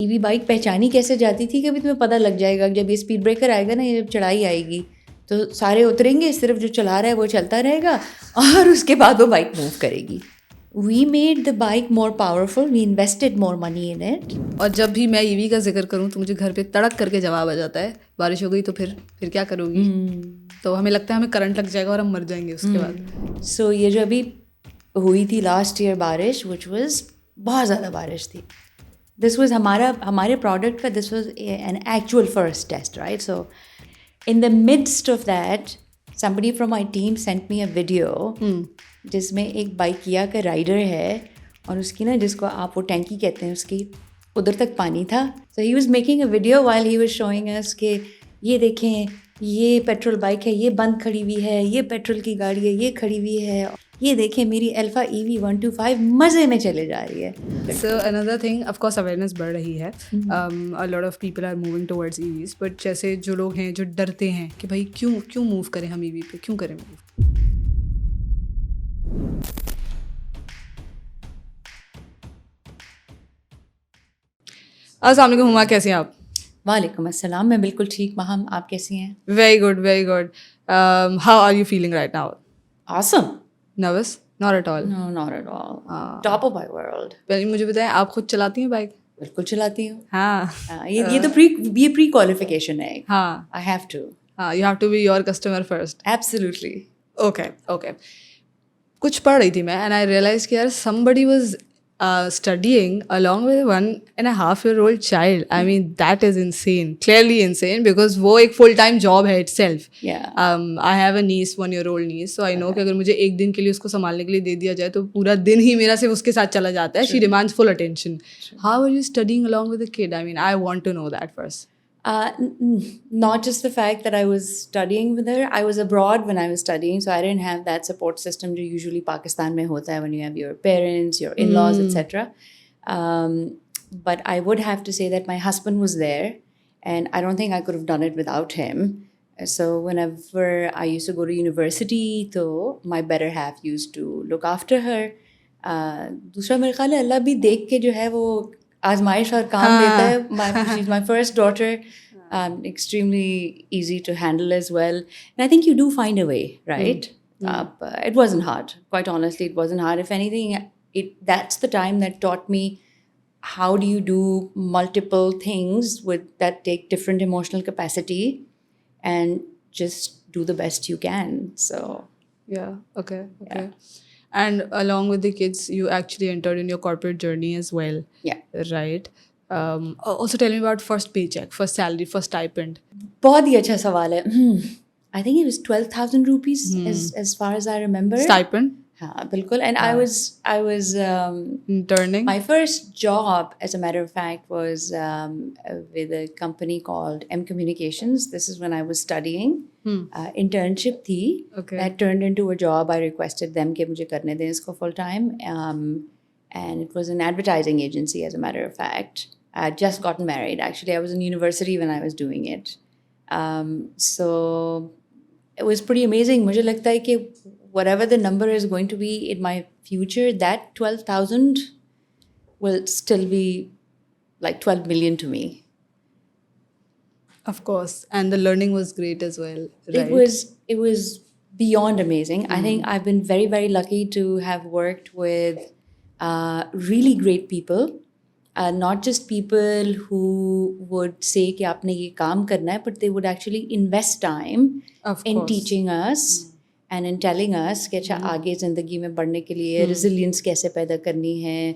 EV bike पहचानी कैसे जाती थी कि अभी तुम्हें पता लग जाएगा जब ये स्पीड ब्रेकर आएगा ना, ये जब चढ़ाई आएगी तो सारे उतरेंगे, सिर्फ जो चला रहा है वो चलता रहेगा और उसके बाद वो बाइक मूव करेगी. We made the bike more powerful. We invested more money in it. और जब भी मैं ईवी का जिक्र करूँ तो मुझे घर पे तड़क करके जवाब आ जाता है, बारिश हो गई तो फिर क्या करोगी? तो हमें लगता है हमें करंट लग जाएगा और हम मर जाएंगे उसके बाद. So ये जो अभी हुई थी लास्ट ईयर बारिश, which was बहुत ज़्यादा बारिश थी. This was हमारे प्रोडक्ट का this was an actual first test, right? So in the midst of that, somebody from my team sent me a video जिसमें एक बाइकिया का राइडर है और उसकी ना, जिसको आप वो टैंकी कहते हैं, उसकी उधर तक पानी था. So he was making a video while he was showing us कि ये देखें, ये पेट्रोल बाइक है, ये बंद खड़ी हुई है, ये पेट्रोल की गाड़ी है, ये खड़ी हुई है, ये देखें मेरी अल्फा EV 125 मज़े में चले जा रही है. So another thing, of course awareness बढ़ रही है. A lot of people are moving towards EVs, but जैसे जो लोग हैं जो डरते हैं कि भाई क्यों मूव करें हम EV पे, क्यों करें मूव? अस्सलाम वालेकुम हुमा, कैसे हैं आप? वालेकुम अस्सलाम, मैं बिल्कुल ठीक. महम, आप कैसी हैं? Very good, very good. How are you feeling right now? Awesome. Nervous? Not at all. No, not at all. Top of my world. पहले मुझे बताएं, आप खुद चलाती हैं बाइक? बिल्कुल चलाती हूँ. हाँ. ये तो प्री क्वालिफिकेशन है. हाँ. I have to. हाँ, you have to be your customer first. Absolutely. Okay. कुछ पढ़ रही थी मैं and I realized कि यार somebody was studying along with 1.5-year-old child. I mean that is insane, clearly insane, because वो एक full time job है itself. Yeah. I have a niece, 1-year-old niece, so I know कि अगर मुझे एक दिन के लिए उसको संभालने के लिए दे दिया जाए तो पूरा दिन ही मेरा सिर्फ उसके साथ चला जाता है. She demands full attention. How are you studying along with a kid? I mean I want to know that first. Not just the fact that I was studying with her. I was abroad when I was studying, so I didn't have that support system जो usually Pakistan में होता है when you have your parents, your in-laws, etc. But I would have to say that my husband was there, and I don't think I could have done it without him. So whenever I used to go to university, तो my better half used to look after her. दूसरा मेरे ख्याल है अल्लाह भी देख के जो है वो आजमाइश और काम देता है. She's my first daughter. Extremely easy to handle as well. And I think you do find a way, right? It wasn't hard. Quite honestly, it wasn't hard. If anything, that's the time that taught me how do you do multiple things that take different emotional capacity and just do the best you can. So yeah, okay. And along with the kids, you actually entered in your corporate journey as well. Yeah. Right. Also tell me about first paycheck, first salary, first stipend. बहुत ही अच्छा सवाल है. I think it was 12,000 rupees as far as I remember. Stipend? हाँ, बिल्कुल. And I was interning. My first job, as a matter of fact, was with a company called M Communications. This is when I was studying. Internship थी. Okay. That turned into a job. I requested them कि मुझे करने दें इसको full time. And it was an advertising agency, as a matter of fact. I had just gotten married. Actually, I was in university when I was doing it. So it was pretty amazing. मुझे लगता है कि whatever the number is going to be in my future, that 12,000 will still be like 12 million to me. Of course. And the learning was great as well, right? It was beyond amazing. I think I've been very, very lucky to have worked with really great people. Not just people who would say कि आपने ये काम करना है, but they would actually invest time in teaching us and in telling us कि अच्छा आगे ज़िंदगी में बढ़ने के लिए resilience कैसे पैदा करनी है,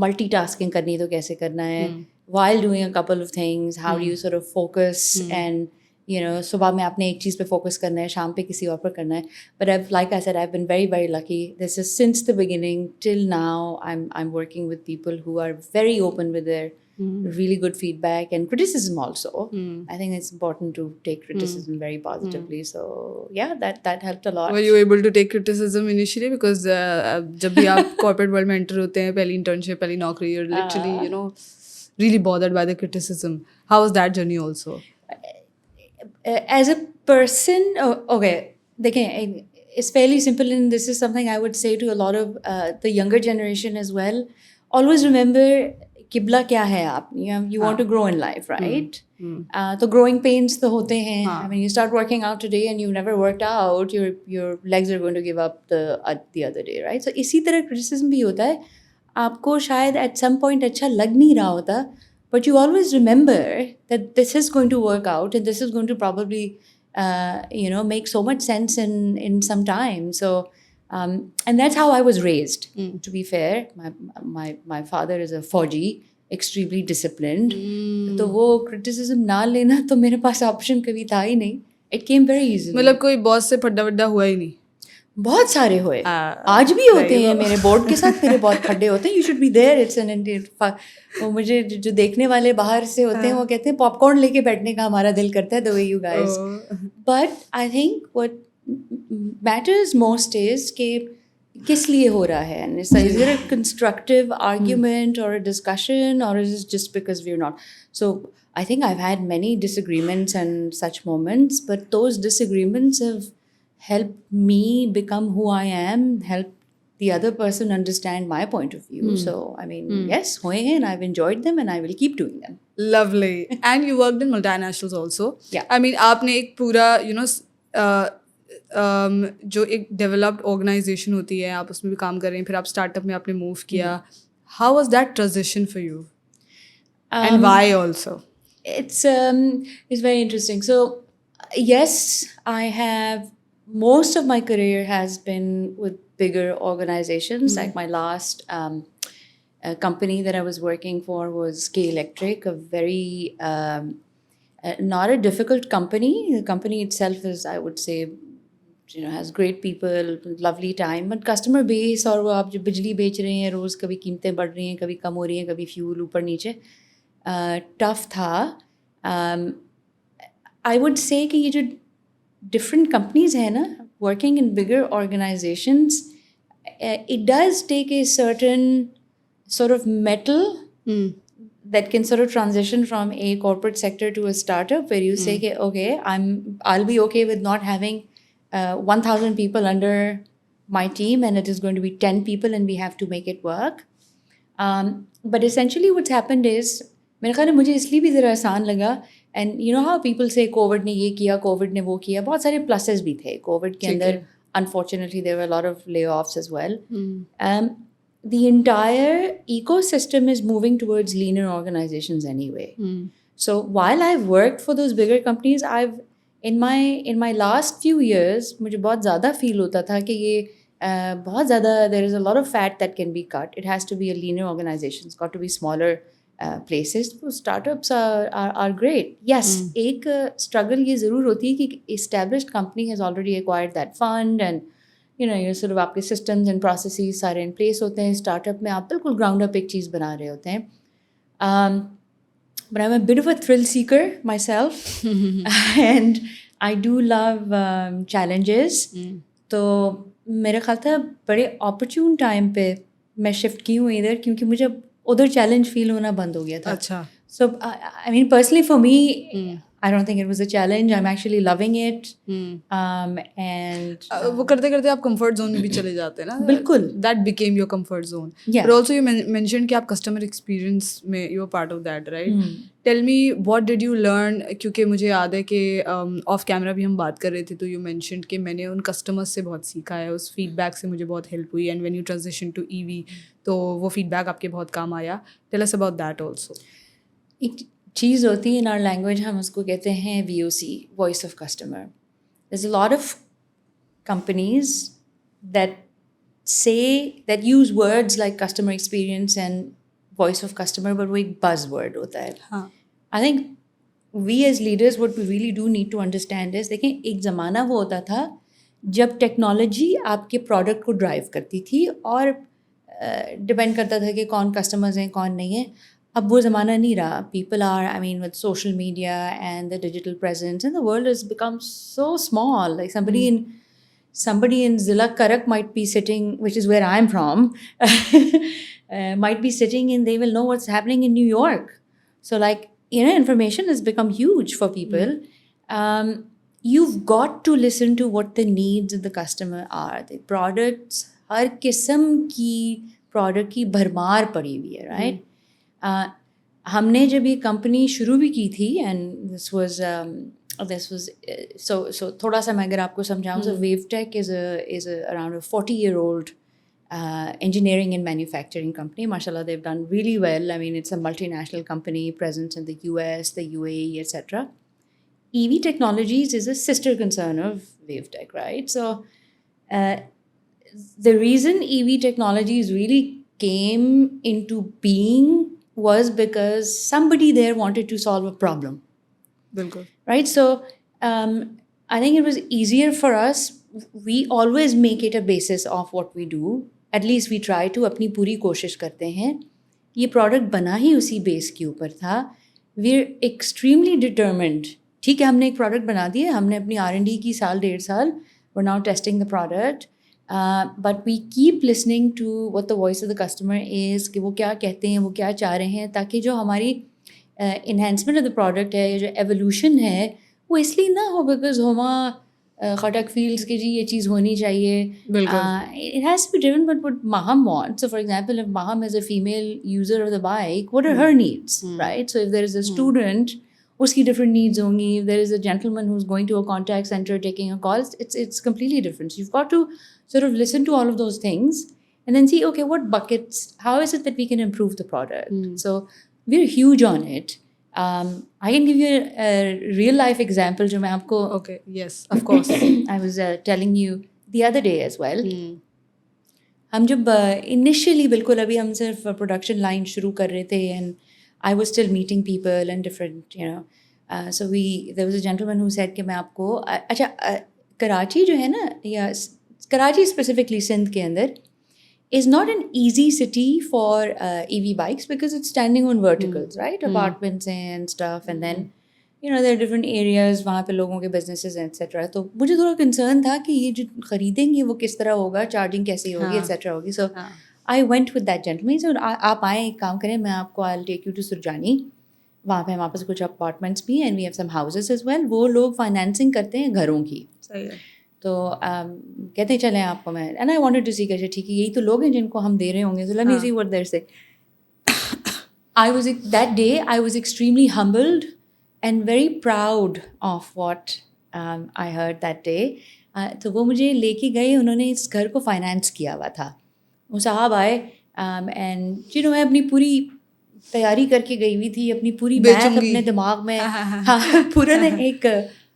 multitasking करनी है तो कैसे करना है, while doing a couple of things, how do you sort of focus and you know, सुबह में आपने एक चीज़ पे focus करना है, शाम पे किसी और पर करना है. But like I said, I've been very, very lucky. This is since the beginning till now. I'm working with people who are very open with their really good feedback and criticism also. I think it's important to take criticism very positively. So yeah, that helped a lot. Were you able to take criticism initially? Because जब भी आप corporate world में enter होते हैं, पहली internship, पहली नौकरी, you're literally you know really bothered by the criticism. How was that journey also? As a person, okay, देखें, it's fairly simple, and this is something I would say to a lot of the younger generation as well. Always remember किबला क्या है आप, you want to grow in life, right? Hmm. तो growing pains तो होते हैं. हाँ. I mean, you start working out today and you've never worked out, your legs are going to give up the other day, right? So इसी तरह criticism भी होता है. आपको शायद at some point अच्छा लग नहीं रहा होता, but you always remember that this is going to work out and this is going to probably make so much sense in some time. So and that's how I was raised. To be fair, my father is a Fauji, extremely disciplined. तो वो criticism ना लेना तो मेरे पास option कभी था ही नहीं. It came very easily. मतलब कोई बॉस से फड्डा वड्डा हुआ ही नहीं? बहुत सारे हुए. आज भी होते हैं मेरे बोर्ड के साथ, मेरे बहुत खड्डे होते हैं. You should be there. It's an Indian. वो मुझे जो देखने वाले बाहर से होते हैं वो कहते हैं पॉपकॉर्न लेके बैठने का हमारा दिल करता है, the way you guys. But I think what matters most is कि किस लिए हो रहा है, and is it a constructive argument or a discussion, or is it just because we're not? So I think I've had many disagreements and such moments, but those disagreements have helped me become who I am, help the other person understand my point of view. So I mean, yes, हुए हैं, and I've enjoyed them and I will keep doing them. Lovely. And you worked in multinationals also. Yeah. I mean, आपने एक पूरा जो एक developed organisation होती है, आप उसमें भी काम कर रहे हैं, फिर आप स्टार्टअप में आपने मूव किया. How was that transition for you and why also? It's very interesting. So yes, I have, most of my career has been with bigger organizations. Like my last company that I was working for was K Electric, a very not a difficult company. The company itself is, I would say, has great people, lovely time, but customer base, और वो आप जो बिजली बेच रहे हैं रोज़, कभी कीमतें बढ़ रही हैं, कभी कम हो रही हैं, कभी फ्यूल ऊपर नीचे, टफ था. आई वुड से कि ये जो डिफरेंट कंपनीज हैं ना, working in bigger organisations, it does take a certain sort of metal that can sort of transition from a corporate sector to a startup, where you say, okay, I'll be okay with not having 1,000 people under my team, and it is going to be 10 people, and we have to make it work. But essentially what's happened is, मेरे ख्याल में मुझे इसलिए भी ज़रा आसान लगा, and you know how people say Covid ने ये किया, कोविड ने वो किया, बहुत सारे pluses भी थे कोविड के अंदर. Unfortunately, there were a lot of layoffs as well. The entire ecosystem is moving towards leaner organizations anyway. So while I've worked for those bigger companies, I've in my last few years, मुझे बहुत ज़्यादा feel होता था कि ये बहुत ज़्यादा, there is a lot of fat that can be cut. It has to be a leaner organization. It's got to be smaller places. So startups are great. Yes, एक struggle ये ज़रूर होती है कि established company has already acquired that fund, and you sort of आपके systems and processes सारे in place होते हैं. Startup में आप बिल्कुल ground up एक चीज़ बना रहे होते हैं. But I'm a bit of a thrill seeker myself, and I do love challenges. तो मेरा ख्याल था बड़े opportune time पे मैं shift की हूँ इधर, क्योंकि मुझे उधर challenge feel होना बंद हो गया था. अच्छा. So I mean, personally for me, I don't think it was a challenge. I'm actually loving it. And वो करते करते आप comfort zone में भी चले जाते हैं ना. बिल्कुल. That became your comfort zone. Yeah. But also you mentioned कि आप customer experience में you were part of that, right? Tell me, what did you learn? क्योंकि मुझे याद है कि off camera भी हम बात कर रहे थे, तो you mentioned कि मैंने उन customers से बहुत सीखा है, उस feedback से मुझे बहुत help हुई, and when you transition to EV, तो वो feedback आपके बहुत काम आया. Tell us about that also. एक चीज़ होती है in our language, हम उसको कहते हैं VOC, Voice of Customer. There's a lot of companies that use words like customer experience and voice of customer, but वो एक buzzword होता है. हाँ. I think we as leaders, what we really do need to understand is, देखें, एक ज़माना वो होता था जब टेक्नोलॉजी आपके प्रोडक्ट को ड्राइव करती थी, और डिपेंड करता था कि कौन कस्टमर्स हैं कौन नहीं है. अब वो ज़माना नहीं रहा. People are, I mean, with social media and the digital presence, and the world has become so small. Like somebody in Zilla Karak might be sitting, which is where I'm from, might be sitting, and they will know what's happening in New York. So like, information has become huge for people. You've got to listen to what the needs of the customer are. The products, हर किस्म की product की भरमार पड़ी हुई है, right? हमने जब ये कंपनी शुरू भी की थी एंड दिस वाज सो थोड़ा सा मैं अगर आपको समझाऊँ so Wavetech is around a 40-year-old engineering and manufacturing company. Mashallah, they've done really well. I mean, it's a multinational company, presence in the US, the UAE, etc. EV Technologies is a sister concern of WaveTech, right? So uh, the reason EV Technologies really came into being was because somebody there wanted to solve a problem, बिल्कुल. right? So I think it was easier for us. We always make it a basis of what we do. At least we try to. अपनी पूरी कोशिश करते हैं. ये product बना ही उसी base के ऊपर था. We're extremely determined. ठीक है, हमने एक प्रोडक्ट बना दिया, हमने अपनी R&D की 1.5 साल. We're now testing the product. But we keep listening to what the voice of the customer is, कि वो क्या कहते हैं, वो क्या चाह रहे हैं, ताकि जो हमारी enhancement of the product है, जो evolution है, वो इसलिए ना हो because हुमा खटक feels कि जी ये चीज़ होनी चाहिए. बिल्कुल. It has to be driven by what Maham wants. So for example, if Maham is a female user of the bike, what are her needs, right? So if there is a student, उसकी different needs होंगी. If there is a gentleman who's going to a contact center taking a call, it's completely different. So you've got to sort of listen to all of those things and then see, okay, what buckets, how is it that we can improve the product? So we're huge on it. I can give you a real life example जो मैं आपको Okay. Yes, of course. I was telling you the other day as well. हम जब initially बिल्कुल अभी हम सिर्फ production line शुरू कर रहे थे and I was still meeting people and different, you know. So there was a gentleman who said कि मैं आपको अच्छा कराची जो है ना या कराची specifically सिंध के अंदर is not an easy city for EV bikes because it's standing on verticals, right? Apartments and stuff, and then you know there are different areas वहाँ पे लोगों के businesses हैं etc. तो मुझे थोड़ा concern था कि ये जो खरीदेंगे वो किस तरह होगा, charging कैसे होगी etc. होगी. So I went with that gentleman. So आप आए एक काम करें, मैं आपको I'll take you to Surjani. वहाँ पे हमारे पास कुछ apartments भी and we have some houses as well. वो लोग financing करते हैं घरों की. सही है. तो कहते हैं चलें आपको मैं एंड आई वांटेड टू सी कैसे ठीक है यही तो लोग हैं जिनको हम दे रहे होंगे so let me see what there say I was that day I was extremely humbled and very proud of what I heard that day. तो वो मुझे लेके गए, उन्होंने इस घर को फाइनेंस किया हुआ था. वो साहब आए एंड यू नो मैं अपनी पूरी तैयारी करके गई हुई थी, अपनी पूरी मैथ अपने दिमाग में हाँ पूरा ना एक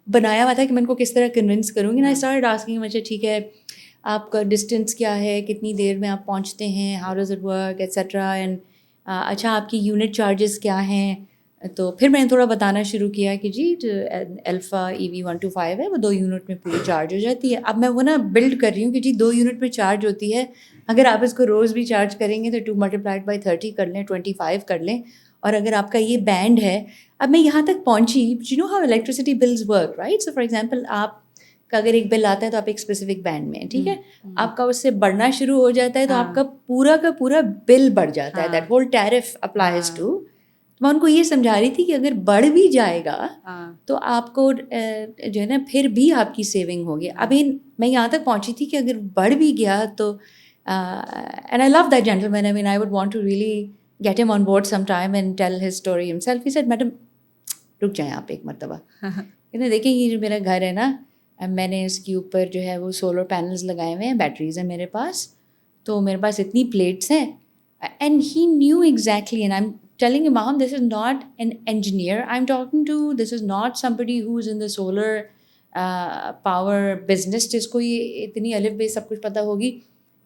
बनाया हुआ था कि मैं इनको किस तरह कन्विंस करूँगी. ना आई स्टार्टेड आस्किंग मुझे ठीक है आपका डिस्टेंस क्या है, कितनी देर में आप पहुँचते हैं, how does it work etcetera and अच्छा आपकी यूनिट चार्जेस क्या हैं. तो फिर मैंने थोड़ा बताना शुरू किया कि जी अल्फ़ा EV125 है वो 2 यूनिट में पूरी चार्ज हो जाती है. अब मैं वो ना बिल्ड कर रही हूँ कि जी 2 यूनिट में चार्ज होती है, अगर आप इसको रोज़ भी चार्ज करेंगे तो 2 मल्टीप्लाइड बाई 30 कर लें, 25 कर लें, और अगर आपका ये बैंड है. अब मैं यहाँ तक पहुँची, you know how electricity bills work right. So for example आपका अगर एक बिल आता है तो आप एक स्पेसिफिक बैंड में, ठीक है, आपका उससे बढ़ना शुरू हो जाता है तो आपका पूरा का पूरा बिल बढ़ जाता है. That whole tariff applies to. मैं उनको ये समझा रही थी कि अगर बढ़ भी जाएगा तो आपको जो है ना फिर भी आपकी सेविंग होगी. अभी मैं यहाँ तक पहुँची थी कि अगर बढ़ भी गया तो and I love that gentleman. I mean I would want to really get him on board sometime and tell his story himself. He said, madam रुक जाएं आप एक मरतबा, इन्हें देखें ये जो मेरा घर है ना, मैंने इसके ऊपर जो है वो सोलर पैनल्स लगाए हुए हैं, बैटरीज हैं मेरे पास, तो मेरे पास इतनी प्लेट्स हैं. And he knew exactly and I am telling you ma'am this is not an engineer I am talking to, this is not somebody who is in the solar power business जिसको ये इतनी अलिफ बे सब कुछ पता होगी.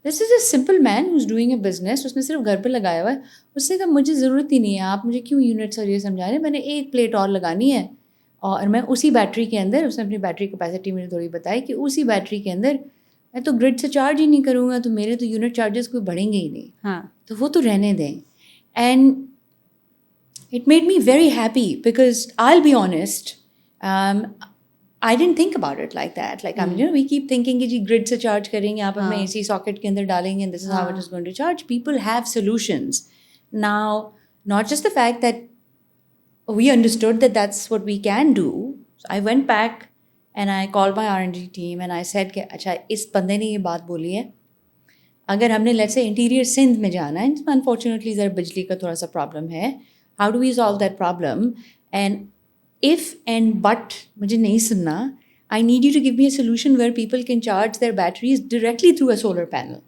This is a simple man who is doing a business. उसने सिर्फ घर पे लगाया हुआ है. उससे कहा मुझे ज़रूरत ही नहीं है, आप मुझे क्यों यूनिट्स और ये समझा रहे हैं, मैंने एक प्लेट और लगानी है और मैं उसी बैटरी के अंदर, उसने अपनी बैटरी कैपेसिटी मुझे थोड़ी बताई कि उसी बैटरी के अंदर मैं तो ग्रिड से चार्ज ही नहीं करूँगा तो मेरे तो यूनिट चार्जेस कोई बढ़ेंगे ही नहीं. हाँ. तो वो तो रहने दें. And it made me very happy because I will be honest, I didn't think about it like that. Like, I mean, you know, we keep thinking कि जी grid से charge करेंगे, आप अपने AC socket के अंदर डालेंगे and this is how it is going to charge. People have solutions. Now, not just the fact that we understood that that's what we can do. So I went back and I called my R&D team and I said कि अच्छा इस बंदे ने ये बात बोली है, अगर हमने लेट्स से इंटीरियर सिंध में जाना है, अनफॉर्चुनेटली ज़रा बिजली का थोड़ा सा प्रॉब्लम है, how do we solve that problem? And if and but मुझे नहीं सुनना, I need you to give me a solution where people can charge their batteries directly through a solar panel.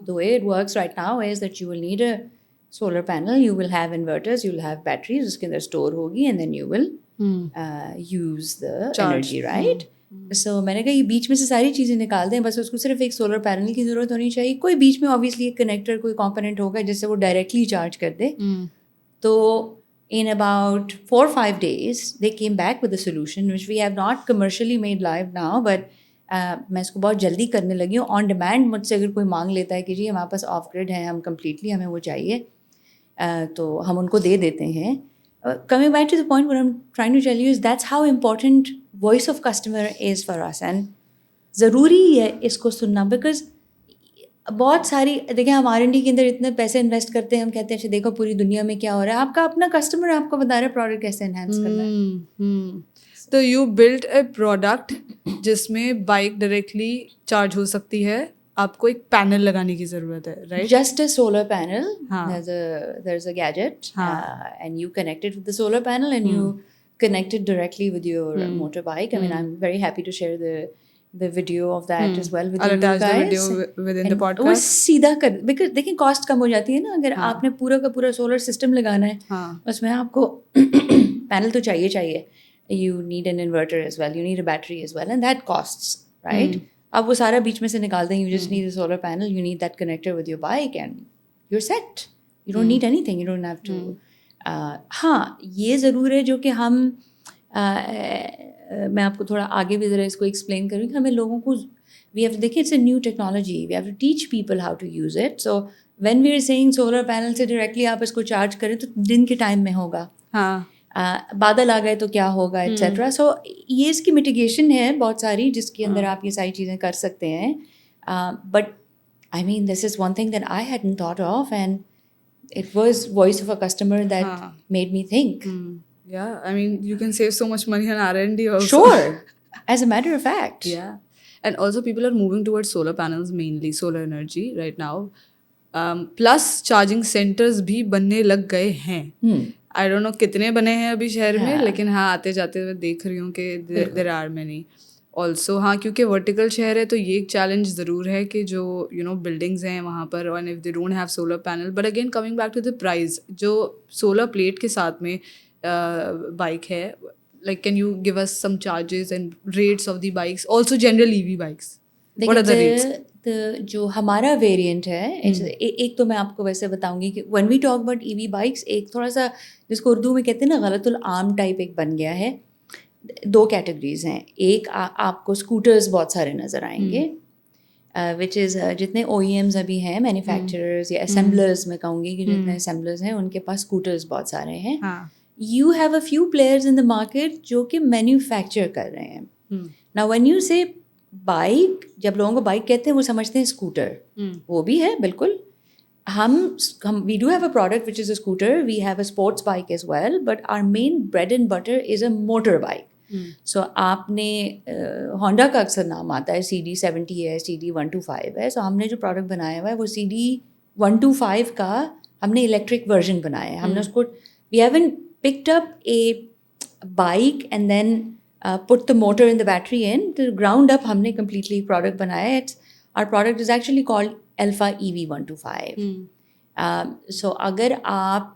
The way it works right now is that you will need a solar panel, you will have inverters, you will have batteries, उसके अंदर store होगी, and then you will use the energy, right? So मैंने कहा ये बीच में से सारी चीज़ें निकाल दें, बस उसको सिर्फ एक सोलर पैनल की ज़रूरत होनी चाहिए, कोई बीच में ऑब्वियसली एक कनेक्टर, कोई कंपोनेंट होगा जिससे वो डायरेक्टली चार्ज कर दे. तो in about 4 or 5 days, they came back with a solution which we have not commercially made live now, but मैं इसको बहुत जल्दी करने लगी हूँ. ऑन डिमांड मुझसे अगर कोई मांग लेता है कि जी हमारे पास ऑफ ग्रिड है, हम कम्प्लीटली हमें वो चाहिए, तो हम उनको दे देते हैं. Coming back to the point, what I'm trying to tell you is that's how important voice of customer is for us, and ज़रूरी है इसको सुनना, because बहुत सारी देखिए हम R&D के अंदर इतने पैसे इन्वेस्ट करते हैं, हम कहते हैं अच्छा देखो पूरी दुनिया में क्या हो रहा है, आपका अपना कस्टमर आपको बता रहा है प्रोडक्ट कैसे एनहांस करना है. तो यू बिल्ड ए प्रोडक्ट जिसमें बाइक डायरेक्टली चार्ज हो सकती है, आपको एक पैनल लगाने की जरूरत है, right? Just a solar panel. हाँ. There's a gadget, हाँ. and you connect it with the solar panel, and you connect it directly with your motorbike. I mean, I'm very happy to share the video of that as well with I'll you attach guys. the video within the And वो podcast. सीधा कर, because देखिए cost कम हो जाती है ना, अगर आपने पूरा का पूरा सोलर सिस्टम लगाना है, हाँ. उसमें आपको पैनल तो चाहिए. You need an inverter as well, you need a battery as well, and that costs, right? अब वो सारा बीच में से निकाल दें, you just need a solar panel, you need that connector with your bike, and you're set. You don't need anything, you don't have to. हाँ, ये ज़रूर है जो कि हम मैं आपको थोड़ा आगे भी ज़रा इसको एक्सप्लेन करूँगी. हमें लोगों को we have to, देखिए it's a new technology, we have to teach people how to use it. So when we are saying solar panel से directly आप इसको चार्ज करें तो दिन के टाइम में होगा, हाँ. बादल आ गए तो क्या होगा, एट्सेट्रा. सो ये इसकी मिटिगेशन है बहुत सारी, जिसके अंदर आप ये सारी चीज़ें कर सकते हैं. But I mean this is one thing that I hadn't thought of, and it was voice of a customer that made me think. Yeah, I mean, you can save so much money on R&D also. Sure, as a matter of fact. Yeah. And also people are moving towards solar panels, mainly solar energy right now. Plus charging centers भी बनने लग गए हैं. I don't know कितने बने हैं अभी शहर में, लेकिन हाँ आते जाते हुए देख रही हूँ कि there are many. Also हाँ, क्योंकि वर्टिकल शहर है तो ये एक चैलेंज ज़रूर है कि जो बिल्डिंग्स हैं वहाँ पर, और if they don't have solar panel. But again coming back to the price, जो सोलर प्लेट के साथ में बाइक है, like can you give us some charges and rates of the bikes, also general EV bikes? What are the rates? जो हमारा variant है, एक तो मैं आपको वैसे बताऊंगी कि when we talk about EV bikes, एक थोड़ा सा जिसको उर्दू में कहते हैं ना गलतुल आम टाइप एक बन गया है. 2 कैटेगरीज हैं. एक आपको स्कूटर्स बहुत सारे नज़र आएंगे, विच इज़ जितने OEMs अभी हैं, मैन्युफैक्चरर्स या असेंबलर्स, मैं कहूँगी कि जितने असेंबलर्स हैं उनके पास स्कूटर्स बहुत सारे हैं. You have a few players in the market जो कि मैन्युफैक्चर कर रहे हैं. Now when you say bike, जब लोगों को बाइक कहते हैं वो समझते हैं स्कूटर. वो भी है बिल्कुल. हम we do have a product which is a scooter, we have a sports bike as well, but our main bread and butter is a motorbike. So आपने Honda का अक्सर नाम आता है, CD70 है, CD125 है. So हमने जो प्रोडक्ट बनाया हुआ है वो CD125 का हमने इलेक्ट्रिक वर्जन बनाया है. हमने उसको we haven't picked up a bike and then put the motor in the battery in. The ground up हमने completely product बनाया है. Our product is actually called Alpha EV125. So अगर आप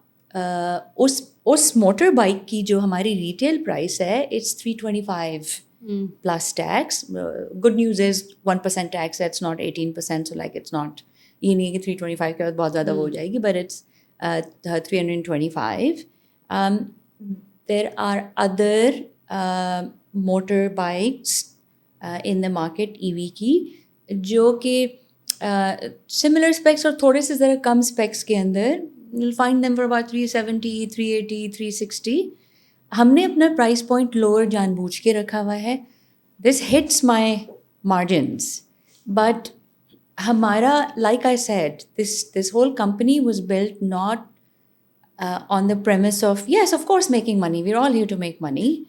उस मोटर बाइक की जो हमारी रिटेल प्राइस है, it's 325 plus tax. Good news is 1% tax, that's not 18%, so like it's not, ये नहीं है कि 325 के बाद बहुत ज़्यादा हो जाएगी, but it's 325. There are other motorbikes in the market EV की जो कि similar specs और थोड़े से ज़रा कम specs के अंदर, you'll find them for about 370, 380, 360. हमने अपना price point lower जानबूझ के रखा हुआ है. This hits my margins, but हमारा, like I said, this whole company was built not on the premise of, yes, of course, making money. We're all here to make money.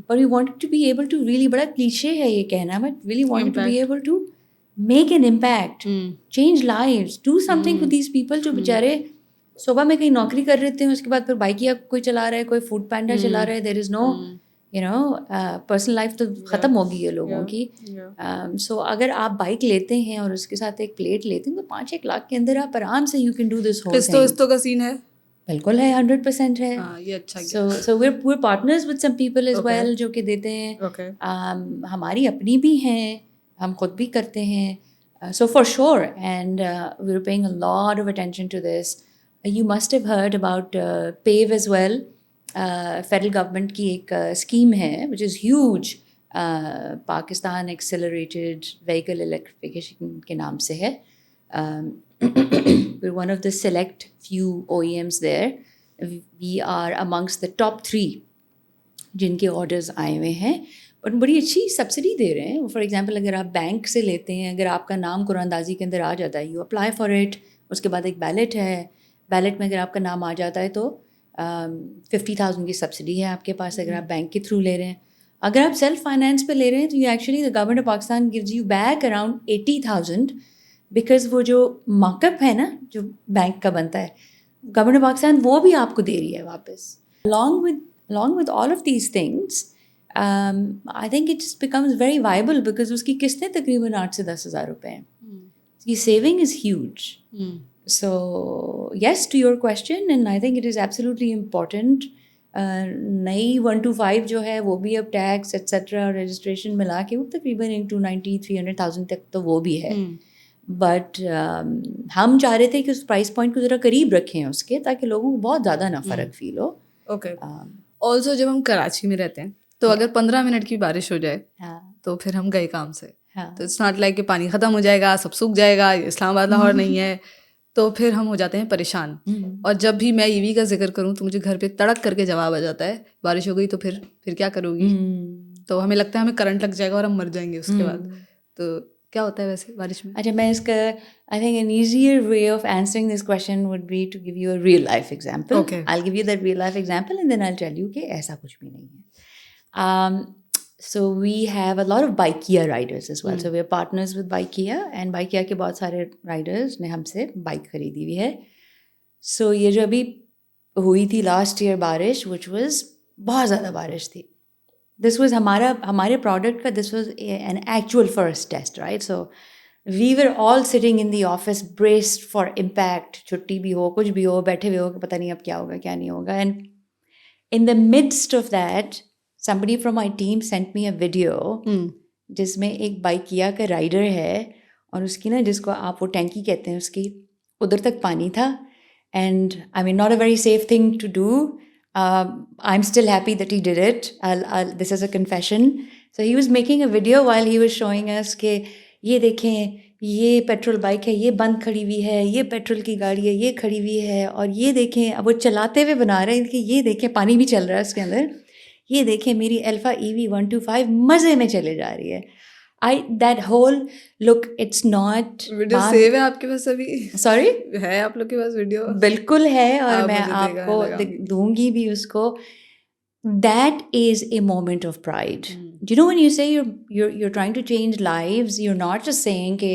But we wanted to be able to really, बड़ा cliche है ये कहना, but really wanted to be able to make an impact, change lives, do something for these people जो बेचारे सुबह में कहीं नौकरी कर रहे थे, उसके बाद फिर बाइक या कोई चला रहा है, कोई फूड पैंडा चला रहा है, there is no personal life तो ख़त्म होगी ये लोगों की. सो अगर आप बाइक लेते हैं और उसके साथ एक प्लेट लेते हैं तो 5-1 लाख के अंदर आप आराम से you can do this whole thing. किस्तों का सीन है. बिल्कुल है, 100% है. ये अच्छा सो we're partners with some people as well जो कि देते हैं. हमारी अपनी भी हैं, हम खुद भी करते हैं. So for sure, and we're paying a lot of attention to this. You must have heard about PAVE as well. Federal government की एक scheme है which is huge. Pakistan Accelerated Vehicle Electrification के नाम से है. We're one of the select few OEMs there. We are amongst the top 3 जिनके orders आए हुए हैं और बड़ी अच्छी सब्सिडी दे रहे हैं. फॉर एग्जांपल अगर आप बैंक से लेते हैं, अगर आपका नाम कुरानदाजी के अंदर आ जाता है, यू अप्लाई फॉर इट, उसके बाद एक बैलेट है, बैलेट में अगर आपका नाम आ जाता है तो 50,000 की सब्सिडी है आपके पास अगर आप बैंक के थ्रू ले रहे हैं. अगर आप सेल्फ फाइनेंस पे ले रहे हैं तो you actually the government of Pakistan gives you back around 80,000 because वो जो मार्कअप है ना जो बैंक का बनता है, गवर्नमेंट ऑफ पाकिस्तान वो भी आपको दे रही है वापस. along with all of these things, I think it just becomes very viable because उसकी किस्तें तकरीबन 8 से 10,000 रुपए हैं. The saving is huge. So yes, to your question, and I think it is absolutely important. नई 125 जो है वो भी अब टैक्स एट्सेट्रा रजिस्ट्रेशन मिला के वो तकरीबन 290-300,000 तक तो वो भी है. बट हम चाह रहे थे कि उस प्राइस पॉइंट को ज़रा करीब रखें उसके, ताकि लोगों को बहुत ज़्यादा ना फ़र्क फील हो. ओके. ऑल्सो जब हम कराची में रहते हैं तो अगर 15 मिनट की बारिश हो जाए तो फिर हम गए काम से. तो इट्स नॉट लाइक कि पानी ख़त्म हो जाएगा, सब सूख जाएगा, इस्लामाबाद लाहौर नहीं है, तो फिर हम हो जाते हैं परेशान. और जब भी मैं ईवी का जिक्र करूँ तो मुझे घर पे तड़क करके जवाब आ जाता है, बारिश हो गई तो फिर क्या करोगी. तो हमें लगता है हमें करंट लग जाएगा और हम मर जाएंगे उसके बाद. तो क्या होता है वैसे बारिश में? अच्छा, मैं इसका I think an easier way of answering this question would be to give you a real life example. Okay. I give you that real life example and then I tell you कि ऐसा कुछ भी नहीं है. So we have a lot of Bikeia riders as well. So we are partners with Bikeia and Bikeia के बहुत सारे riders ने हमसे बाइक खरीदी हुई है. So ये जो अभी हुई थी लास्ट ईयर बारिश, which was बहुत ज़्यादा बारिश थी. This was हमारे product का this was an actual first test, right? So we were all sitting in the office braced for impact. छुट्टी भी हो, कुछ भी हो, बैठे हुए हो कि पता नहीं अब क्या होगा क्या नहीं होगा. And in the midst of that, somebody from my team sent me a video जिसमें एक बाइकिया का राइडर है और उसकी ना, जिसको आप वो टैंकी कहते हैं, उसकी उधर तक पानी था. And I mean not a very safe thing to do. I am still happy that he did it. This is a confession. So he was making a video while he was showing us के ये देखें, ये petrol bike है, ये बंद खड़ी हुई है, ये पेट्रोल की गाड़ी है, ये खड़ी हुई है, और ये देखें. अब वो चलाते हुए बना रहे हैं कि ये देखें पानी भी चल रहा है उसके अंदर, ये देखें मेरी अल्फा EV 125 मज़े में चले जा रही है. That whole look, it's not video save है आपके पास अभी? सॉरी, है आप लोग के पास वीडियो? बिल्कुल है, और मैं आपको दूंगी भी उसको. That is a moment of pride. You know, when you say you're trying to change lives, you're not just saying कि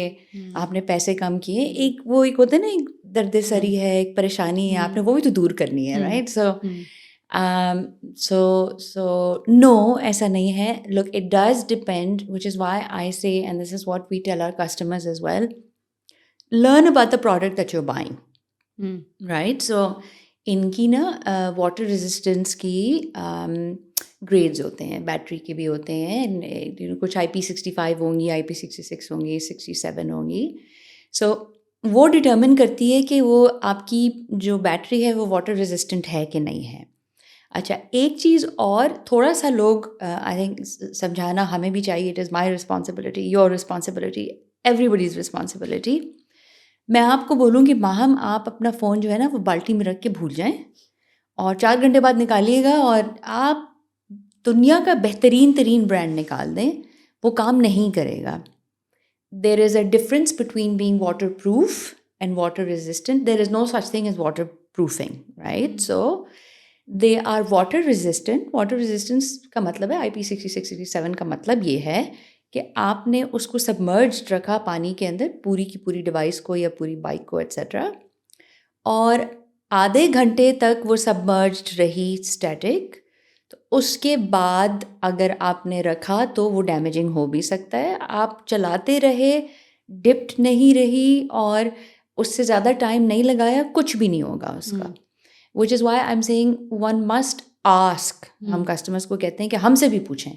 आपने पैसे कम किए. एक होता है ना, एक दर्द सरी है, एक परेशानी है, आपने वो भी तो दूर करनी है, right? So no, ऐसा नहीं है. Look, it does depend, which is why I say, and this is what we tell our customers as well, learn about the product that you're buying, right? So इनकी ना water resistance की grades होते हैं, battery के भी होते हैं. कुछ IP65 होंगी, IP66 होंगी, 67 होंगी. सो वो डिटर्मिन करती है कि वो आपकी जो बैटरी है वो वाटर रेजिस्टेंट है कि नहीं है. अच्छा, एक चीज़ और थोड़ा सा लोग आई थिंक समझाना हमें भी चाहिए. It is my responsibility, your responsibility, everybody's responsibility. मैं आपको बोलूँ कि माहम, आप अपना फ़ोन जो है ना वो बाल्टी में रख के भूल जाएं और 4 घंटे बाद निकालिएगा और आप दुनिया का बेहतरीन तरीन ब्रांड निकाल दें, वो काम नहीं करेगा. There is a difference between being waterproof and water resistant. There is no such thing as waterproofing, right? So they are water resistant. Water resistance का मतलब है IP66, 67 का मतलब ये है कि आपने उसको सबमर्ज्ड रखा पानी के अंदर, पूरी की पूरी डिवाइस को या पूरी बाइक को एट्सेट्रा, और आधे घंटे तक वो सबमर्ज्ड रही स्टैटिक, तो उसके बाद अगर आपने रखा तो वो डैमेजिंग हो भी सकता है। आप चलाते रहे, डिप्ट नहीं रही और उससे ज़्यादा टाइम नहीं लगाया, कुछ भी नहीं होगा उसका। Which is why I am saying one must ask. हम कस्टमर्स को कहते हैं कि हमसे भी पूछें,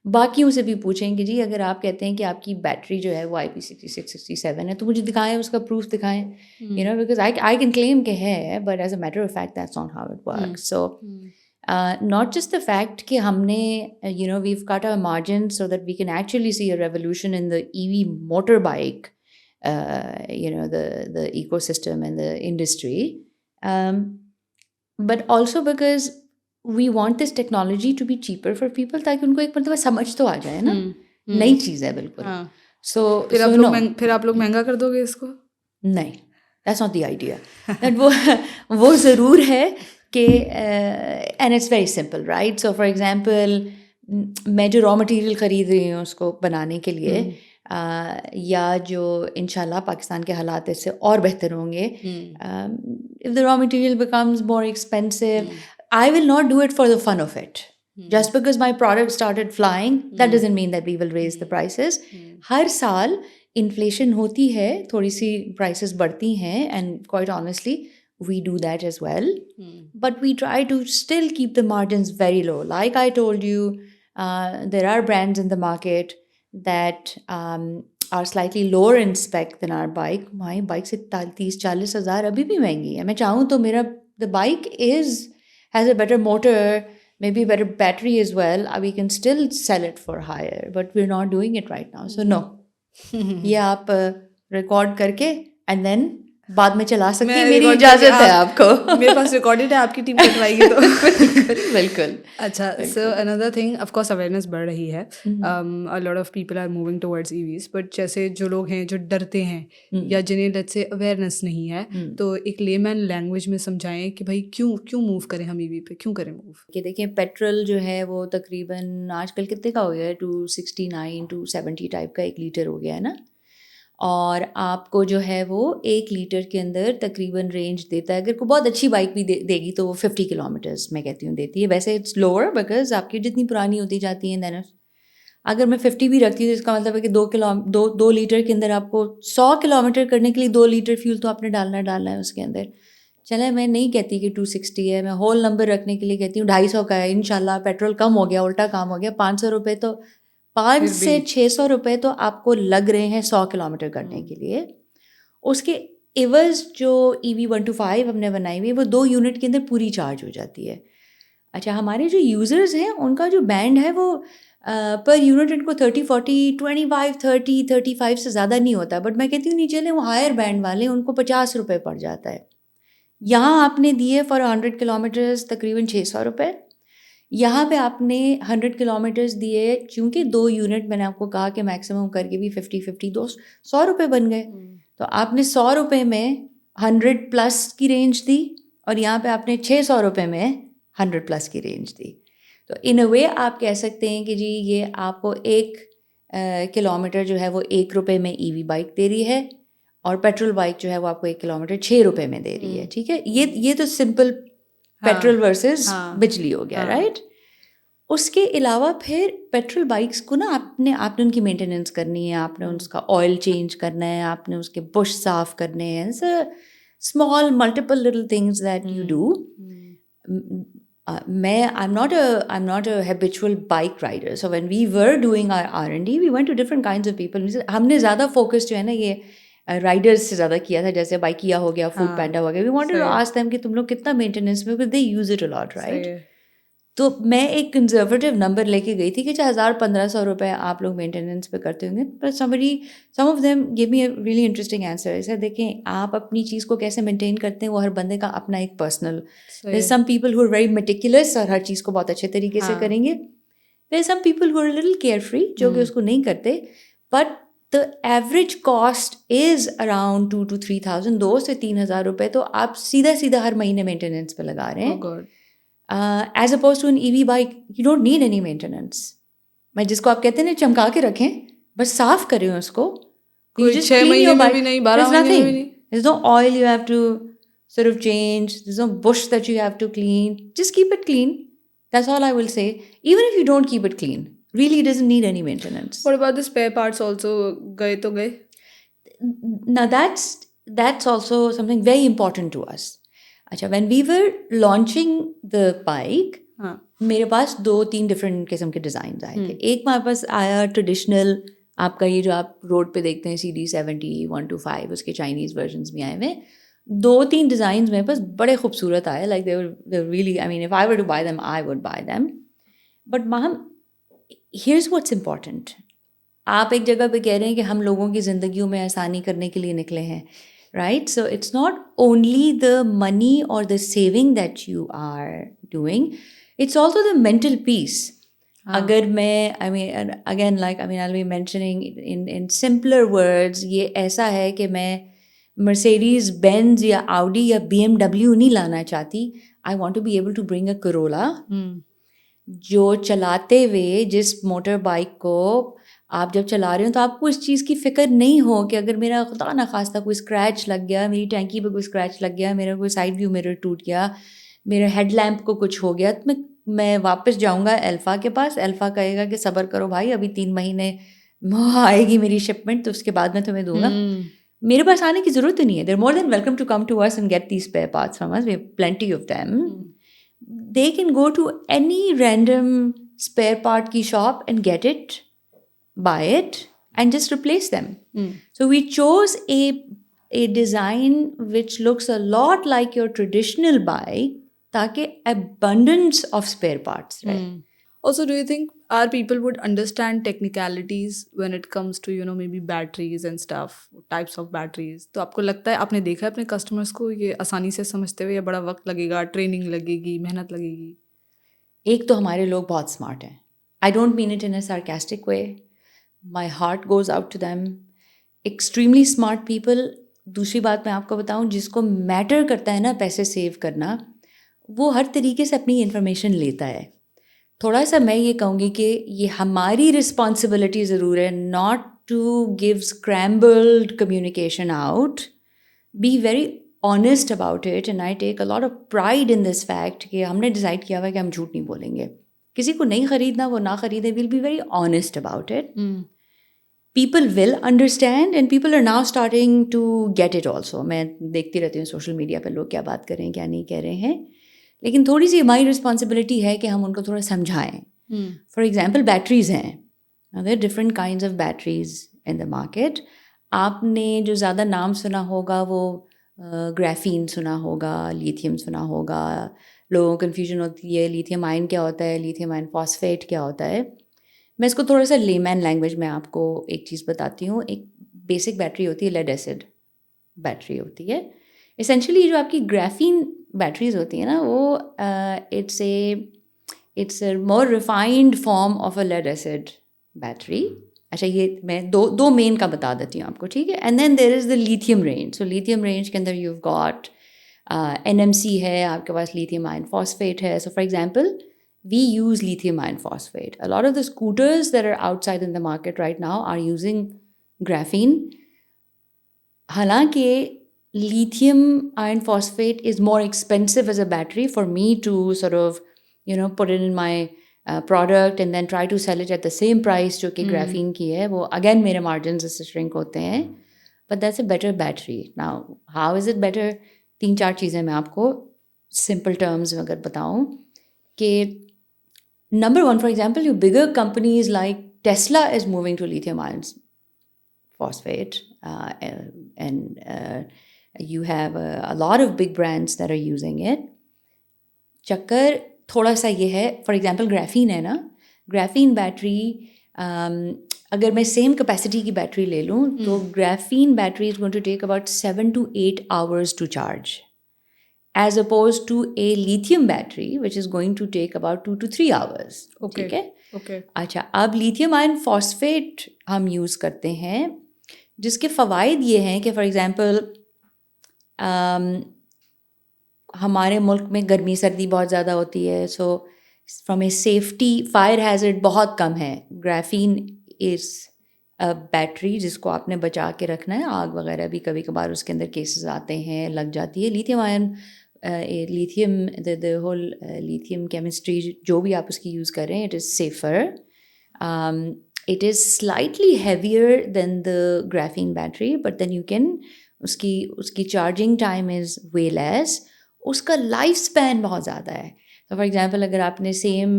बाकियों से भी पूछें कि जी अगर आप कहते हैं कि आपकी बैटरी जो है वो IP6667 है तो मुझे दिखाएं, उसका प्रूफ दिखाएं, you know, because I can claim के है, but as a matter of fact that's not how it works. So not just the fact कि हमने you know we've cut our margins so that we can actually see a revolution in the EV motorbike, you know, the ecosystem and the industry, but also because we want this technology to be cheaper for people, ताकि उनको एक मतलब समझ तो आ जाए ना, नई चीज़ है बिल्कुल। So फिर आप लोग महंगा कर दोगे इसको? नहीं, that's not the idea. that वो ज़रूर है कि and it's very simple, right? So for example, मैं जो रॉ मटेरियल ख़रीद रही हूँ उसको बनाने के लिए, या जो इंशाल्लाह पाकिस्तान के हालात इससे और बेहतर होंगे, if the raw material becomes more expensive, I will not do it for the fun of it. Just because my product started flying, that doesn't mean that we will raise the prices. हर साल inflation होती है, थोड़ी सी prices बढ़ती हैं, and quite honestly, we do that as well. But we try to still keep the margins very low. Like I told you, there are brands in the market that are slightly lower in spec than our bike. My bike से 30-40 हज़ार अभी भी महंगी है। मैं चाहूँ तो मेरा the bike has a better motor, maybe a better battery as well. We can still sell it for higher, but we're not doing it right now. So no. ये आप रिकॉर्ड करके and then बाद में चला सकती हैं, मेरी इजाज़त है आपको। मेरे पास रिकॉर्डेड है, आपकी टीम कटवाएगी तो। बिल्कुल। अच्छा, so another thing, of course awareness बढ़ रही है, a lot of people are moving towards EVs, but जैसे जो लोग हैं जो डरते हैं या जिन्हें लेट्स से अवेयरनेस नहीं है, तो एक लेमैन लैंग्वेज में समझाएं कि भाई क्यों मूव करें, हम EV पे क्यों करें मूव। कि देखिए पेट्रोल जो है वो तकरीबन आजकल कितने का हो गया है, 269 270 टाइप का 1 लीटर हो गया है ना, और आपको जो है वो 1 लीटर के अंदर तकरीबन रेंज देता है। अगर कोई बहुत अच्छी बाइक भी देगी तो वो 50 किलोमीटर्स मैं कहती हूँ देती है। वैसे इट्स लोअर बिकॉज आपकी जितनी पुरानी होती जाती हैं देन, अगर मैं 50 भी रखती हूँ तो इसका मतलब है कि 2 लीटर के अंदर आपको 100 किलोमीटर करने के लिए 2 लीटर फ्यूल तो आपने डालना है उसके अंदर। चले, मैं नहीं कहती कि 260 है, मैं होल नंबर रखने के लिए कहती हूँ 250 का है। इंशाल्लाह पेट्रोल कम हो गया, उल्टा काम हो गया, 500 रुपये तो 5 से 600 रुपये तो आपको लग रहे हैं 100 किलोमीटर करने के लिए। उसके एवज जो EV125 हमने बनाई हुई है वो 2 यूनिट के अंदर पूरी चार्ज हो जाती है। अच्छा, हमारे जो यूज़र्स हैं उनका जो बैंड है वो पर यूनिट इनको 30 40 25 30 35 से ज़्यादा नहीं होता, बट मैं कहती हूँ नहीं चले वो हायर बैंड वाले उनको 50 रुपये पड़ जाता है। यहाँ आपने दिए फॉर 100 किलोमीटर्स तकरीबन 600 रुपये, यहाँ पे आपने 100 किलोमीटर्स दिए, चूँकि 2 यूनिट मैंने आपको कहा कि मैक्सिमम करके भी 50-50 100 रुपये बन गए। तो आपने 100 रुपये में 100 प्लस की रेंज दी और यहाँ पे आपने 600 रुपये में 100 प्लस की रेंज दी। तो इन अ वे आप कह सकते हैं कि जी ये आपको 1 किलोमीटर जो है वो 1 रुपये में EV बाइक दे रही है, और पेट्रोल बाइक जो है वो आपको 1 किलोमीटर 6 रुपये में दे रही है। ठीक है, ये तो सिंपल पेट्रोल वर्सेस बिजली हो गया, राइट। उसके अलावा फिर पेट्रोल बाइक्स को ना आपने उनकी मेंटेनेंस करनी है, आपने उसका ऑयल चेंज करना है, आपने उसके बुश साफ करने हैं, small multiple little things that you do. I'm not a habitual bike rider, so when we were doing our R&D we went to different kinds of people. हमने ज़्यादा फोकस जो है ना ये राइडर्स से ज़्यादा किया था, जैसे बाइकिया हो गया, फूड पैंडा हो गया। We wanted to ask them कि तुम लोग कितना मेंटेनेंस में, because they use it a lot, right. तो मैं एक कंजर्वेटिव नंबर लेके गई थी कि 1000-1500 रुपये आप लोग मेंटेनेंस पे करते होंगे, पर some of them give me a really interesting answer. ऐसा देखें आप अपनी चीज़ को कैसे मेंटेन करते हैं वो हर बंदे का अपना एक personal, there are some people who are very meticulous और हर चीज़ को बहुत अच्छे तरीके से करेंगे, there are some people who are little carefree जो कि उसको नहीं करते, but the average cost is around 2,000 to 3,000, 2 से 3,000 रुपये तो आप सीधा हर महीने मेंटेनेंस पे लगा रहे हैं। As opposed to an EV bike, you don't need any maintenance. मैं जिसको आप कहते हैं ना चमका के रखें, बस साफ करें उसको. You कोई just 6 clean महीने your में bike. भी नहीं, 12 There's महीने में भी nothing. नहीं. There's no oil you have to sort of change. There's no bush that you have to clean. Just keep it clean. That's all I will say. Even if you don't keep it clean, really it doesn't need any maintenance. What about the spare parts also? गए तो गए. Now that's also something very important to us. अच्छा, when we were launching the bike, हाँ. मेरे पास 2-3 different किस्म के design आए थे. एक मेरे पास आया ट्रेडिशनल, आपका ये जो आप रोड पे देखते हैं CD70 125, उसके चाइनीज़ वर्जन्स भी आए हुए. 2-3 डिज़ाइन मेरे पास बड़े खूबसूरत आए. Like they were really, I mean if I were to buy them I would buy them. But Maham, here's what's important. आप एक जगह पे कह रहे हैं कि हम लोगों की ज़िंदगियों में आसानी करने के लिए निकले हैं, right? So it's not only the money और the saving that you are doing, it's also the mental peace. अगर मैं, I mean, again, like, I mean, I'll be mentioning in simpler words, ये ऐसा है कि मैं Mercedes Benz या Audi या BMW नहीं लाना चाहती. I want to be able to bring a Corolla, जो चलाते हुए जिस मोटर बाइक को आप जब चला रहे हो तो आपको इस चीज़ की फ़िक्र नहीं हो कि अगर मेरा खुदा ना खास्ता कोई स्क्रैच लग गया, मेरी टैंकी पे कोई स्क्रैच लग गया, मेरा कोई साइड व्यू मिरर टूट गया, मेरे हेडलैम्प को कुछ हो गया, तो मैं वापस जाऊंगा अल्फ़ा के पास. अल्फ़ा कहेगा कि सब्र करो भाई, अभी 3 महीने आएगी मेरी शिपमेंट, तो उसके बाद मैं तुम्हें दूंगा. मेरे पास आने की ज़रूरत ही नहीं है. They're more than welcome to come to us and get these spare parts from us. We have plenty of them. They can go to any random spare part की shop and get it, buy it, and just replace them. So we chose a design which looks a lot like your traditional bike, ताकि abundance of spare parts, right? Also, do you think our people would understand technicalities when it comes to, you know, maybe batteries and stuff, types of batteries? तो आपको लगता है, आपने देखा है अपने customers को ये आसानी से समझते हुए, या बड़ा वक्त लगेगा, ट्रेनिंग लगेगी, मेहनत लगेगी? एक तो हमारे लोग बहुत स्मार्ट हैं. I don't mean it in a sarcastic way. My heart goes out to them. Extremely smart people. दूसरी बात मैं आपको बताऊं, जिसको मैटर करता है ना पैसे सेव करना, वो हर तरीके से अपनी इन्फॉर्मेशन लेता है. थोड़ा सा मैं ये कहूँगी कि ये हमारी रिस्पॉन्सिबिलिटी ज़रूर है not to give scrambled communication out. Be very honest about it, and I take a lot of pride in this fact कि हमने डिसाइड किया हुआ है कि हम झूठ नहीं बोलेंगे. किसी को नहीं ख़रीदना, वो ना ख़रीदे. Will be very honest about it. People will understand and people are now starting to get it also. मैं देखती रहती हूँ सोशल मीडिया पर लोग क्या बात कर रहे हैं, क्या नहीं कह रहे हैं. लेकिन थोड़ी सी हमारी रिस्पॉन्सिबिलिटी है कि हम उनको थोड़ा समझाएं. फॉर एग्जाम्पल बैटरीज़ हैं. There different kinds of batteries in the market. आपने जो ज़्यादा नाम सुना होगा वो ग्राफीन सुना होगा, लिथियम सुना होगा. लोगों को कन्फ्यूजन होती है लिथियम आयन क्या होता है, लिथियम आयन फॉस्फेट क्या होता है. मैं इसको थोड़ा सा लेमैन लैंग्वेज में आपको एक चीज़ बताती हूँ. एक बेसिक बैटरी होती है, लेड एसिड बैटरी होती है. एसेंशली जो आपकी ग्राफीन बैटरीज होती हैं ना, वो it's a more refined form of a lead acid battery. अच्छा, ये मैं दो मेन का बता देती हूँ आपको, ठीक है. And then there is the lithium range. So lithium range के अंदर यू गॉट NMC है, आपके पास लिथियम आयन फॉस्फेट है. So for example, we use lithium iron phosphate. A lot of the scooters that are outside in the market right now are using graphene. हालांकि lithium iron phosphate is more expensive as a battery for me to sort of, you know, put it in my product and then try to sell it at the same price जो कि graphene की है. वो again मेरे margins इससे shrink होते हैं. But that's a better battery. Now, how is it better? 3-4 चीज़ें मैं आपको simple terms में अगर बताऊँ कि number one, for example, your bigger companies like Tesla is moving to lithium ion phosphate, and you have a lot of big brands that are using it. चक्कर थोड़ा सा ये है, for example, graphene है ना, graphene battery, अगर मैं same capacity की battery ले लूँ तो graphene battery is going to take about 7 to 8 hours to charge, as opposed to a lithium battery which is going to take about 2 to 3 hours. Okay. ठीक है. Okay. अच्छा, अब lithium iron phosphate हम use करते हैं, जिसके फ़वाइद ये हैं कि फॉर एग्ज़ाम्पल हमारे मुल्क में गर्मी सर्दी बहुत ज़्यादा होती है. So from A safety, fire hazard बहुत कम है. ग्राफीन इज़ बैटरी जिसको आपने बचा के रखना है, आग वगैरह भी कभी कभार उसके अंदर केसेस आते हैं, लग जाती है। Lithium ion, lithium, the whole lithium chemistry जो भी आप उसकी यूज़ कर रहे हैं, it is safer, it is slightly heavier than the graphene battery, but then you can उसकी charging time is way less, उसका लाइफ स्पैन बहुत ज़्यादा है। तो फॉर एग्जांपल अगर आपने सेम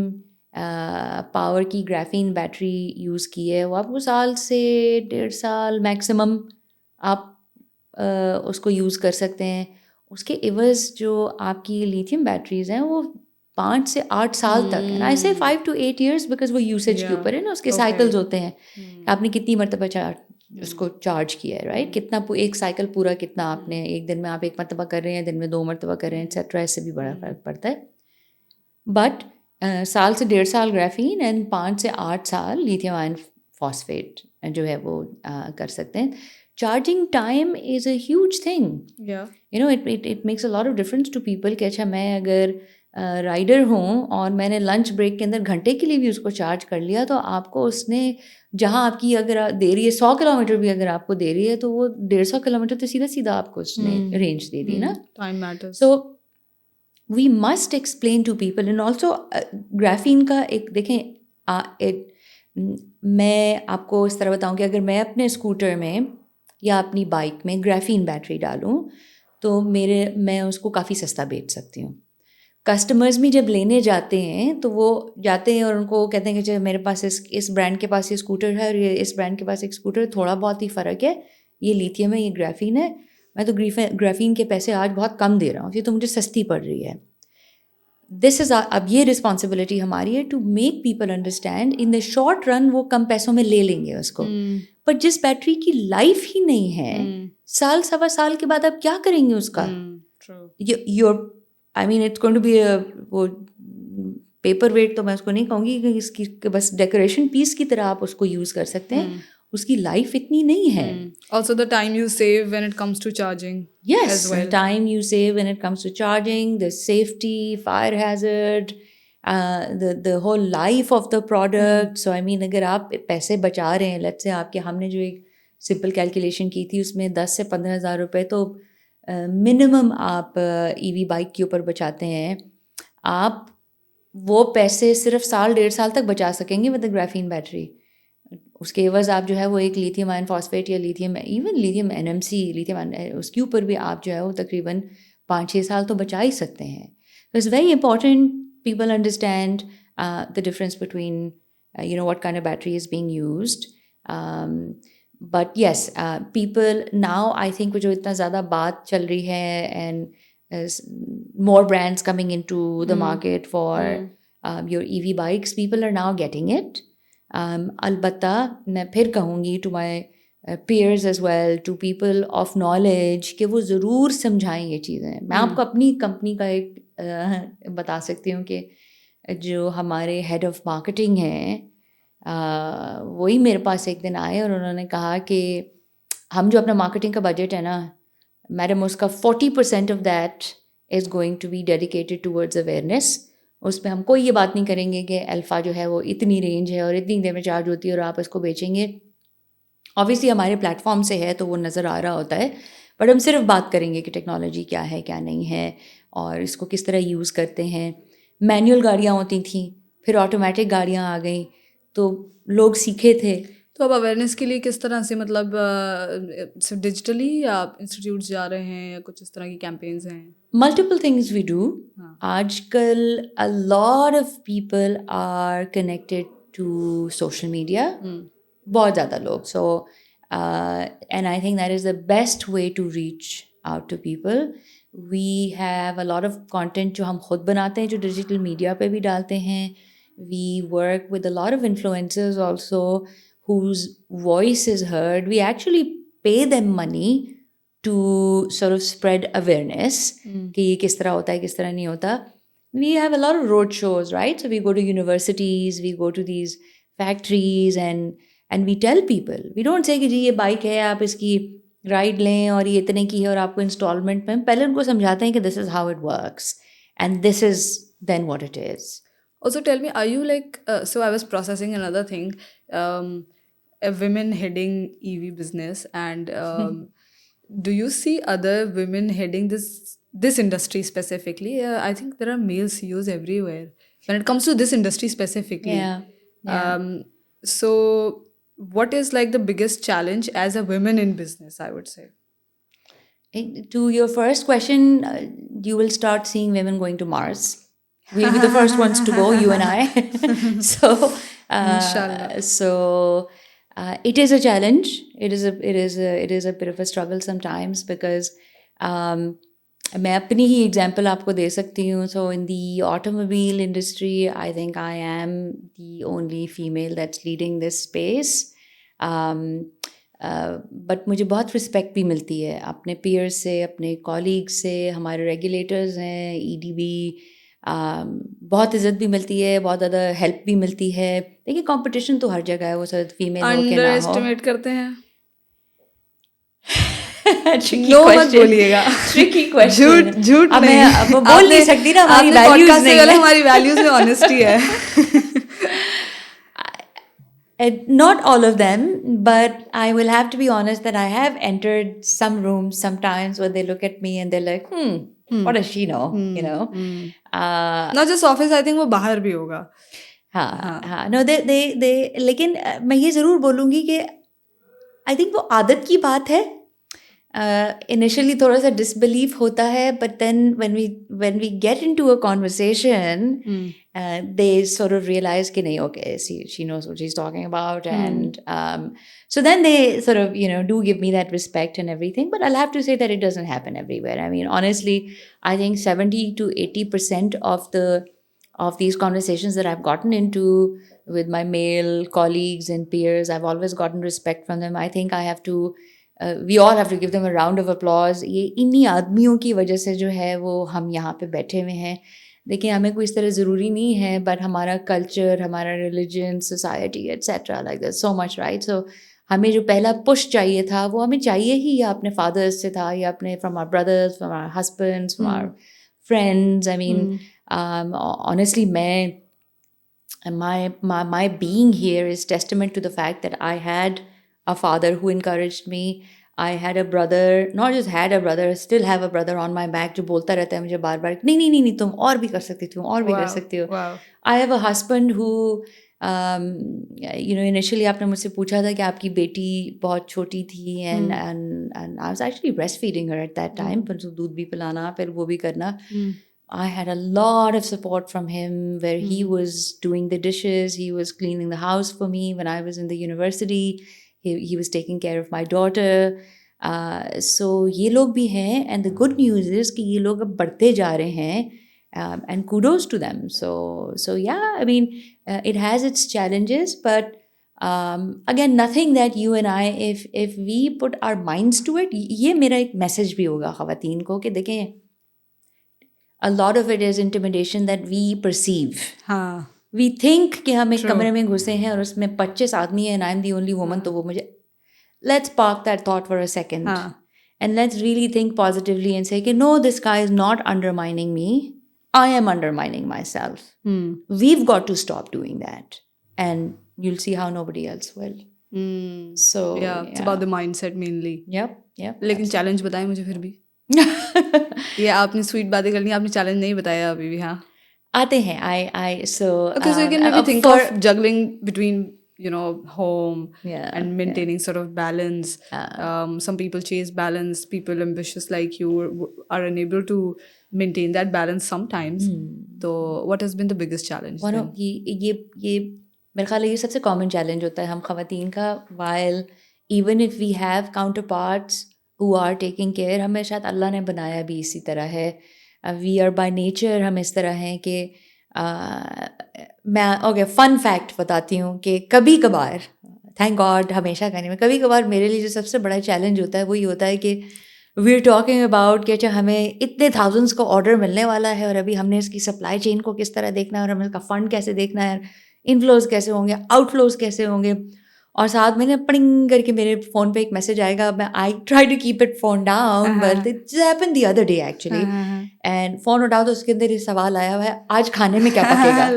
पावर की ग्राफीन बैटरी यूज़ की है, वो आपको साल से 1.5 साल मैक्सिमम आप उसको यूज़ कर सकते हैं। उसके एवज़ जो आपकी लिथियम बैटरीज़ हैं वो 5 से 8 साल तक है। आई से 5 to 8 years बिकॉज़ वो यूसेज के ऊपर है ना, उसके साइकिल्स होते हैं। आपने कितनी मरतबा उसको चार्ज किया है, राइट? कितना एक साइकिल पूरा कितना आपने एक दिन में, आप एक मरतबा कर रहे हैं, दिन में 2 मरतबा कर रहे हैं, एक्सेट्रा, इससे भी बड़ा फ़र्क पड़ता है। बट साल से 1.5 साल ग्राफीन एंड 5 से 8 साल लिथियम आयन फॉस्फेट जो है वो कर सकते हैं। Charging time is a huge thing, you know, it makes a lot of difference to people कि अच्छा मैं अगर राइडर हूँ और मैंने लंच ब्रेक के अंदर घंटे के लिए भी उसको चार्ज कर लिया, तो आपको उसने जहाँ आपकी अगर दे रही है 100 किलोमीटर भी अगर आपको दे रही है, तो वो 150 किलोमीटर तो सीधा सीधा आपको उसने रेंज दे दी ना। Time matters. So we must explain to people and also graphene का एक देखें, मैं आपको इस तरह बताऊं कि अगर मैं अपने स्कूटर में या अपनी बाइक में ग्राफीन बैटरी डालूं तो मैं उसको काफ़ी सस्ता बेच सकती हूँ। कस्टमर्स भी जब लेने जाते हैं तो वो जाते हैं और उनको कहते हैं कि चलो मेरे पास इस ब्रांड के पास ये स्कूटर है और ये इस ब्रांड के पास एक स्कूटर है, थोड़ा बहुत ही फ़र्क है, ये लिथियम है, ये ग्राफीन है, मैं तो ग्राफीन के पैसे आज बहुत कम दे रहा हूँ, ये तो मुझे सस्ती पड़ रही है। दिस इज़ अब ये रिस्पॉन्सिबिलिटी हमारी है to make people understand in the short run वो कम पैसों में ले लेंगे उसको, पर जिस बैटरी की लाइफ ही नहीं है, साल सवा साल के बाद आप क्या करेंगे उसका? Your I mean it's going to be वो पेपर वेट तो मैं उसको नहीं कहूँगी कि इसकी बस डेकोरेशन पीस की तरह आप उसको यूज़ कर सकते हैं, उसकी लाइफ इतनी नहीं है। Also the time you save when it comes to charging. Yes, as well. the time you save when it comes to charging, the safety, fire hazard, the whole life of the product. So I mean अगर आप पैसे बचा रहे हैं, let's say आपके हमने जो एक सिंपल कैलकुलेशन की थी उसमें 10 से 15 हज़ार रुपये तो मिनिमम आप ईवी बाइक के ऊपर बचाते हैं, आप वो पैसे सिर्फ साल 1.5 साल तक बचा सकेंगे विद द ग्राफीन बैटरी। उसके एवज़ आप जो है वो एक लिथियम आयन फॉस्फेट या लिथियम लिथियम NMC लिथियम उसके ऊपर भी आप जो है वो तकरीबन 5-6 साल तो बचा ही सकते हैं। तो it's very important people understand the difference between you know what kind of battery is being used. But yes people now I think जो इतना ज़्यादा बात चल रही है and more brands coming into the market for your EV bikes, people are now getting it. अलबत्ता मैं फिर कहूँगी to my peers as well, to people of knowledge, कि वो ज़रूर समझाएं ये चीज़ें। मैं आपको अपनी कंपनी का एक बता सकती हूँ कि जो हमारे हेड ऑफ मार्केटिंग हैं वही मेरे पास एक दिन आए और उन्होंने कहा कि हम जो अपना मार्केटिंग का बजट है ना मैडम, उसका 40% of that is going to be dedicated towards awareness. उसमें हम कोई ये बात नहीं करेंगे कि अल्फ़ा जो है वो इतनी रेंज है और इतनी देर में चार्ज होती है और आप इसको बेचेंगे। ऑब्वियसली हमारे प्लेटफॉर्म से है तो वो नज़र आ रहा होता है, बट हम सिर्फ बात करेंगे कि टेक्नोलॉजी क्या है क्या नहीं है और इसको किस तरह यूज़ करते हैं। मैनुअल गाड़ियाँ होती थी, फिर ऑटोमेटिक गाड़ियाँ आ गई, तो लोग सीखे थे। तो अब अवेयरनेस के लिए किस तरह से, मतलब सिर्फ डिजिटली या इंस्टीट्यूट जा रहे हैं या कुछ इस तरह की कैंपेन्स हैं? Multiple things we do. आजकल a lot of people are connected to social media, बहुत ज़्यादा लोग। So and I think that is the best way to reach out to people. We have a lot of content जो हम खुद बनाते हैं, जो डिजिटल मीडिया पे भी डालते हैं। We work with a lot of influencers also whose voice is heard. We actually pay them money to sort of spread awareness कि ये किस तरह होता है, किस तरह नहीं होता. We have a lot of road shows, right? So we go to universities, we go to these factories and we tell people. We don't say कि जी ये बाइक है, आप इसकी राइड लें और ये इतने की है और आपको इंस्टॉलमेंट में, पहले उनको समझाते हैं कि this is how it works and this is then what it is. Also tell me, are you like, so I was processing another thing. a women heading EV business, and do you see other women heading this industry specifically? I think there are male CEOs everywhere when it comes to this industry specifically. Yeah. Yeah. So what is like the biggest challenge as a woman in business, I would say? To your first question, you will start seeing women going to Mars. We'll be the first ones to go, you and I. So, Inshallah. It is a challenge. It is a bit of a struggle sometimes because मैं अपनी ही example आपको दे सकती हूँ. So in the automobile industry, I think I am the only female that's leading this space. But मुझे बहुत respect भी मिलती है अपने पीयर्स से, अपने कॉलीग्स से, हमारे रेगुलेटर्स हैं, EDB. बहुत इज्जत भी मिलती है, बहुत ज़्यादा हेल्प भी मिलती है. देखिए कंपटीशन तो हर जगह है, वो सब फीमेल हो के ना हो. अंडर एस्टिमेट करते हैं. Tricky नो मत question. बोलिएगा. Tricky question. झूठ अब नहीं. मैं अब बोल नहीं सकती ना, हमारी आपने वैल्यूज podcast से नहीं पहले है. हमारी वैल्यूज में ऑनेस्टी है. Not all of them, but I will have to be honest that I have entered some rooms sometimes where they look at me and they're like, what does she know? You know? Not just office, I think वो बाहर भी होगा. हाँ. No, they लेकिन मैं ये ज़रूर बोलूँगी कि आई थिंक वो आदत की बात है. Initially थोड़ा सा disbelief होता है, but then when we get into a conversation, they sort of realize कि नहीं, okay, she knows what she's talking about, and so then they sort of do give me that respect and everything. But I'll have to say that it doesn't happen everywhere. I mean, honestly, I think 70 to 80% of these conversations that I've gotten into with my male colleagues and peers, I've always gotten respect from them. I think I have to. We all have to give them a round of applause. ये इन्हीं आदमियों की वजह से जो है वो हम यहाँ पे बैठे हुए हैं. देखिए हमें कोई इस तरह ज़रूरी नहीं है, बट हमारा कल्चर, हमारा religion, society etcetera, like that so much, right. So हमें जो पहला पुश चाहिए था वो हमें चाहिए ही, या अपने फादर्स से था, या अपने from our brothers, from our husbands, from our friends. I mean honestly my being here is testament to the fact that I had a father who encouraged me. I had a brother, not just had a brother, still have a brother on my back जो बोलता रहता है मुझे बार बार, नहीं तुम और भी कर सकती हो, और भी कर सकती हो. I have a husband who initially आपने मुझसे पूछा था कि आपकी बेटी बहुत छोटी थी, and I was actually breastfeeding her at that time, पर दूध भी पिलाना, फिर वो भी करना. I had a lot of support from him where he was doing the dishes, he was cleaning the house for me when I was in the university. He was taking care of my daughter. So ये लोग भी हैं, and the good news is कि ये लोग अब बढ़ते जा रहे हैं, and kudos to them. So yeah, I mean, it has its challenges, but again, nothing that you and I, if we put our minds to it, ये मेरा एक message भी होगा ख़वातीन को कि देखें, a lot of it is intimidation that we perceive. हाँ. We think कि हम एक कमरे में घुसे हैं और उसमें 25 आदमी हैं and I'm the only woman, तो वो मुझे, let's park that thought for a second. And let's really think positively and say कि no, this guy is not undermining me. I am undermining myself. We've got to stop doing that. And you'll see how nobody else will. So yeah, it's about the mindset mainly. Yep. लेकिन challenge बताएं मुझे फिर भी. ये आपने sweet बातें कर ली, आपने चैलेंज नहीं बताया अभी भी. हाँ, आते हैं. So okay, so you can maybe think of juggling between home and maintaining sort of balance. Some people chase balance, people ambitious like you are unable to maintain that balance sometimes. So what has been the biggest challenge? ये मेरे ख्याल है ये सबसे common challenge होता है हम ख़वातीन का. while even if we have counterparts who are taking care, हमें शायद अल्लाह ने बनाया भी इसी तरह है. वी आर बाय नेचर हम इस तरह हैं कि मैं फन फैक्ट बताती हूँ कि कभी कभार, थैंक गॉड हमेशा करने में, कभी कभार मेरे लिए जो सबसे बड़ा चैलेंज होता है वो ये होता है कि वी आर टॉकिंग अबाउट कि अच्छा हमें इतने थाउजेंड्स का ऑर्डर मिलने वाला है और अभी हमने इसकी सप्लाई चेन को किस तरह देखना है और हमें इसका फ़ंड कैसे देखना है, इनफ्लोज कैसे होंगे, आउटफ्लोज कैसे होंगे. और साथ में ना पड़िंग करके मेरे फ़ोन पे एक मैसेज आएगा. मैं I try to keep it phone down, but it's happened the other day actually. And phone उठाओ तो उसके अंदर ये सवाल आया हुआ है, आज खाने में क्या पकेगा.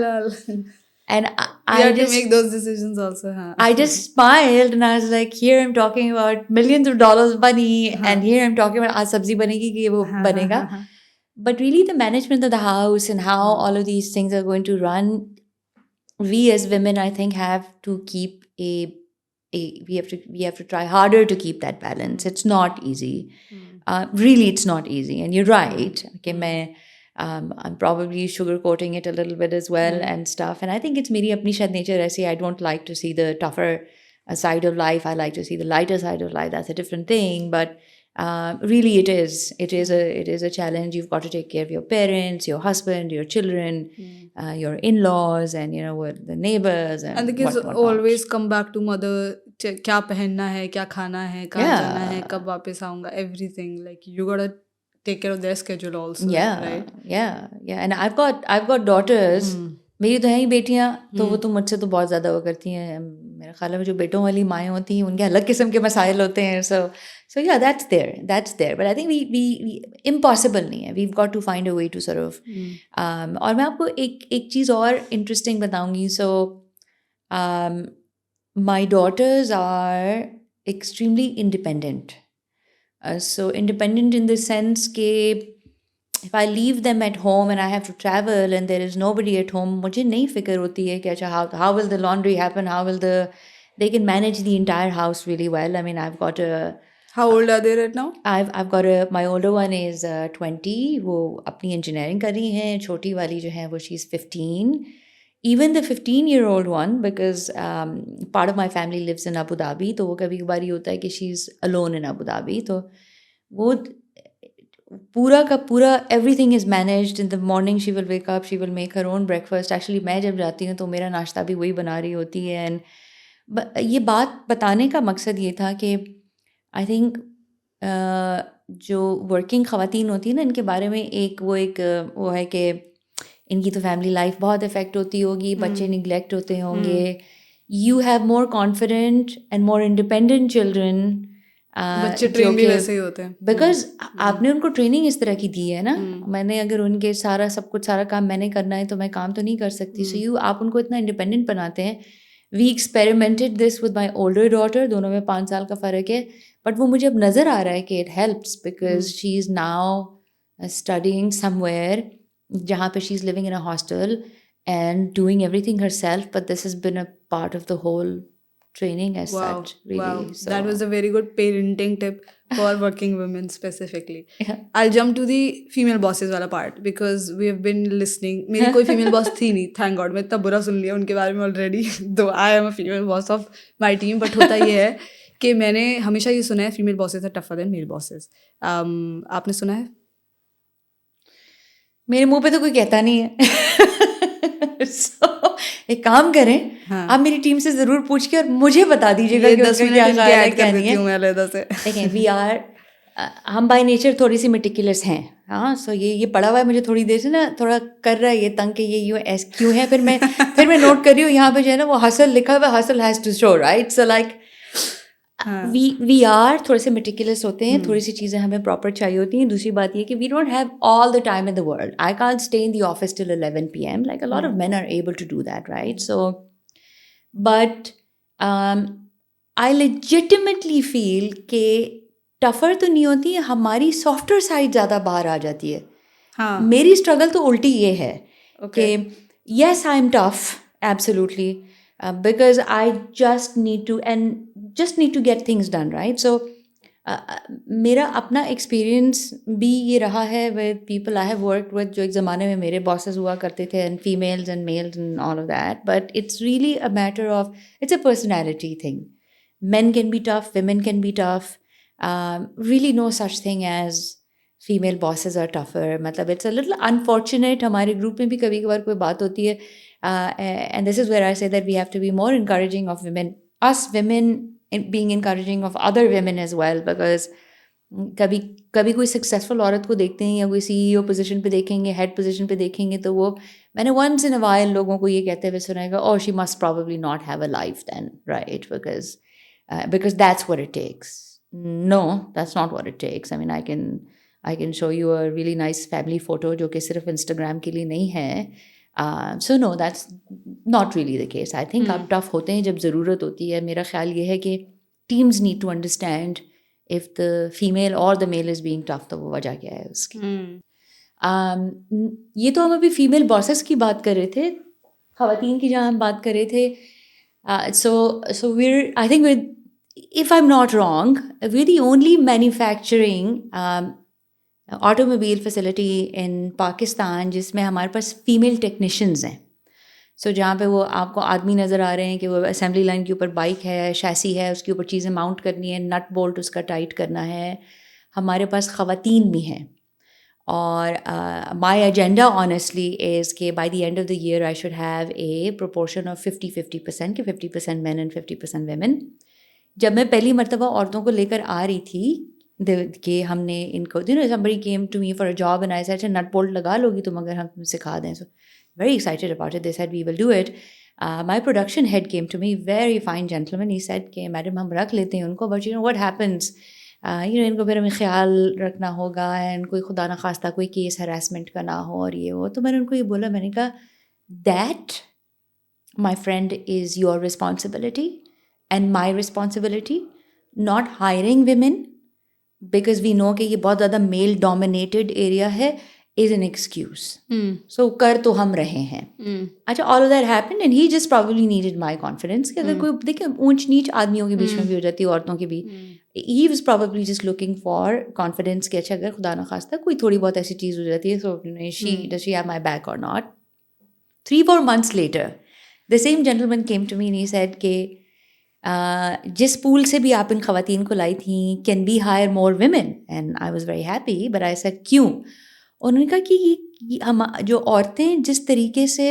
And You I have to just make those decisions also. Huh? I just smiled and I was like, here I'm talking about millions of dollars money, and here I'm talking about aaj sabzi banegi ki wo banega. But really, the management of the house and how all of these things are going to run, we as women, I think, have to keep we have to try harder to keep that balance. It's not easy. Really, it's not easy. And you're right. Okay, I'm probably sugarcoating it a little bit as well and stuff. And I think it's मेरी अपनी शायद nature ऐसी. I don't like to see the tougher side of life. I like to see the lighter side of life. That's a different thing. But really, it is a challenge. You've got to take care of your parents, your husband, your children, your in-laws, and what the neighbors and And the kids whatnot. always come back to mother. क्या पहनना है, क्या खाना है, कहाँ जाना है, कब वापस आऊँगा, everything. Like you gotta take care of their schedule also, right? Yeah. And I've got daughters. मेरी तो हैं ही बेटियाँ, तो वो तो मुझसे तो बहुत ज़्यादा वो करती हैं. मेरा ख्याल है वो जो बेटों वाली माएँ होती हैं, उनके अलग किस्म के मसाइल होते हैं. So yeah, that's there. But I think we impossible नहीं है. We've got to find a way to sort of. और मैं आपको एक चीज़ और interesting बताऊँगी. So my daughters are extremely independent. So independent in the sense that if I leave them at home and I have to travel and there is nobody at home, मुझे नहीं फिक्र होती है कि अच्छा how will the laundry happen, they can manage the entire house really well. I mean, I've got a. How old are they right now? I've got my older one is 20. वो अपनी engineering कर रही हैं. छोटी वाली जो है वो she's 15. Even the 15-year-old one, because part of my family lives in Abu Dhabi, तो वो कभी कभार ये होता है कि she's alone in Abu Dhabi. तो वो पूरा का पूरा everything is managed. In the morning she will wake up, she will make her own breakfast. Actually मैं जब जाती हूँ तो मेरा नाश्ता भी वही बना रही होती है. And ये बात बताने का मकसद ये था कि आई थिंक जो वर्किंग ख़वातीन होती है ना, इनके बारे में एक वो है कि इनकी तो फैमिली लाइफ बहुत इफ़ेक्ट होती होगी, बच्चे निगलेक्ट होते होंगे. You have more confident and more independent children. बच्चे ट्रेन भी वैसे ही होते हैं बिकॉज आपने उनको ट्रेनिंग इस तरह की दी है ना. मैंने अगर उनके सारा काम मैंने करना है तो मैं काम तो नहीं कर सकती. सो आप उनको इतना इंडिपेंडेंट बनाते हैं. We experimented this with my older daughter. दोनों में 5 साल का फ़र्क है. बट वो मुझे अब नज़र आ रहा है कि it helps because she is now studying somewhere जहाँ पे she is living in a hostel and doing everything herself. But this has been a part of the whole training as such, really. Wow. So, That was a very good parenting tip for working women specifically. Yeah. I'll jump to the female bosses वाला part because we have been listening. मेरी कोई female boss थी नहीं, thank God. मैं इतना बुरा सुन लिया उनके बारे में already. Though I am a female boss of my team, but होता ये है कि मैंने हमेशा ये सुना है female bosses are tougher than male bosses. आपने सुना है? मेरे मुंह पे तो कोई कहता नहीं है. So, एक काम करें, आप मेरी टीम से जरूर पूछ के और मुझे बता दीजिएगा कि 10 उनका क्या मिनट ख्याल है, ऐड क्या कर नहीं देती है. हूँ मैं अलग से. देखें, वी आर हम बाय नेचर थोड़ी सी मेटिकुलस हैं. हाँ, सो ये पड़ा हुआ है मुझे थोड़ी देर से ना, थोड़ा कर रहा है ये तंग कि ये यूँ ऐस क्यों है. फिर मैं नोट कर रही हूँ यहाँ पे जो है ना वो हसल लिखा हुआ, hustle has to show, right. So like we are थोड़े से मेटिकुलस होते हैं. थोड़ी सी चीज़ें हमें प्रॉपर चाहिए होती हैं. दूसरी बात ये कि we don't have all the time in the world. I can't stay in the office till 11 PM. Like a lot of men are able to do that, right. So but I legitimately feel कि tougher तो नहीं होती है, हमारी software side ज़्यादा बाहर आ जाती है. हाँ. मेरी स्ट्रगल तो उल्टी ये है Okay. कि yes, I'm tough, absolutely, because I just need to get things done, right. So मेरा अपना एक्सपीरियंस भी ये रहा है with people I have worked with, जो एक ज़माने में मेरे bosses हुआ करते थे, and females and males and all of that. But it's really a matter of, it's a personality thing. Men can be tough, women can be tough. Really no such thing as female bosses are tougher. मतलब it's a little unfortunate. हमारे group में भी कभी कभार कोई बात होती है, and this is where I say that we have to be more encouraging of women, us women being encouraging of other women as well. Because कभी कोई सक्सेसफुल औरत को देखते हैं या कोई CEO पोजीशन पे देखेंगे, हेड पोजीशन पे देखेंगे, तो वो मैंने वंस इन अ वाइल लोगों को ये कहते हुए सुना है, oh she must probably not have a life then, right, because that's what it takes. No, that's not what it takes. I mean, I can show you a really nice family photo जो कि सिर्फ Instagram के लिए नहीं है. So no, that's not really the case. I think आप tough होते हैं जब ज़रूरत होती है. मेरा ख्याल ये है कि teams need to understand if the female or the male is being tough, तो वो वजह क्या है उसकी. ये तो हम अभी फीमेल बॉसेस की बात कर रहे थे, ख़वातीन की जहाँ हम बात कर रहे थे. So I think if I'm not wrong, we're the only manufacturing automobile facility in Pakistan जिसमें हमारे पास फीमेल टेक्नीशियंस हैं. सो जहाँ पे वो आपको आदमी नज़र आ रहे हैं कि वो असेंबली लाइन के ऊपर बाइक है, शैसी है, उसके ऊपर चीज़ें माउंट करनी है, नट बोल्ट उसका टाइट करना है. हमारे पास ख़वातीन भी हैं. और माई एजेंडा ऑनेस्टली इज़ के by the end of the year I should have a proportion of 50-50% कि 50% मैन एंड 50% वेमेन. जब मैं पहली मरतबा औरतों को लेकर आ रही थी कि हमने इनको somebody came to me for a job and I said nut bolt लगा लोगी तुम अगर हम तुम्हें सिखा दें. So very excited about it. They said we will do it. My production head came to me, very fine gentleman. He said कि madam हम रख लेते हैं उनको, but what happens इनको फिर हमें ख्याल रखना होगा एंड कोई खुदा न खास्ता कोई केस हरासमेंट का ना हो और ये हो. तो मैंने उनको ये बोला, मैंने कहा that my friend is your responsibility and my responsibility, not hiring women because we know कि ये बहुत ज़्यादा मेल डोमिनेटेड एरिया है is an excuse. So कर तो हम रहे हैं. अच्छा, all of that happened and he just probably needed my confidence कि अगर कोई देखिए ऊंच नीच आदमियों के बीच में भी हो जाती है, औरतों की भी. He was probably just looking for confidence कि अच्छा अगर खुदा न खास्ता कोई थोड़ी बहुत ऐसी चीज़ हो जाती है, so does she have my back or not. 3-4 months later the same gentleman came to me and he said कि जिस पूल से भी आप इन ख़वातीन को लाई थी, can be hire more women. And I was very happy but I said क्यों. उन्होंने कहा कि ये हम जो औरतें जिस तरीके से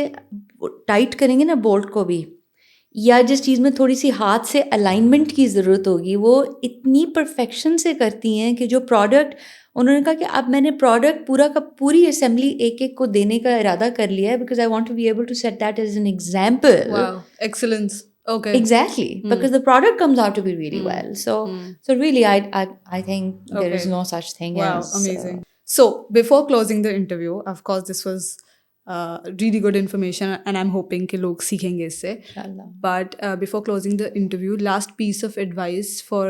टाइट करेंगे ना बोल्ट को भी, या जिस चीज़ में थोड़ी सी हाथ से अलाइनमेंट की ज़रूरत होगी, वो इतनी परफेक्शन से करती हैं कि जो प्रोडक्ट, उन्होंने कहा कि अब मैंने प्रोडक्ट पूरा का पूरी असेंबली एक एक को देने का इरादा कर लिया है because I want to be able to set that as an example. Excellence. Okay. Exactly, because the product comes out to be really well. So really, I think there is no such thing as. Wow, amazing. So before closing the interview, of course, this was really good information, and I'm hoping कि लोग सीखेंगे इससे. Inshallah. But before closing the interview, last piece of advice for,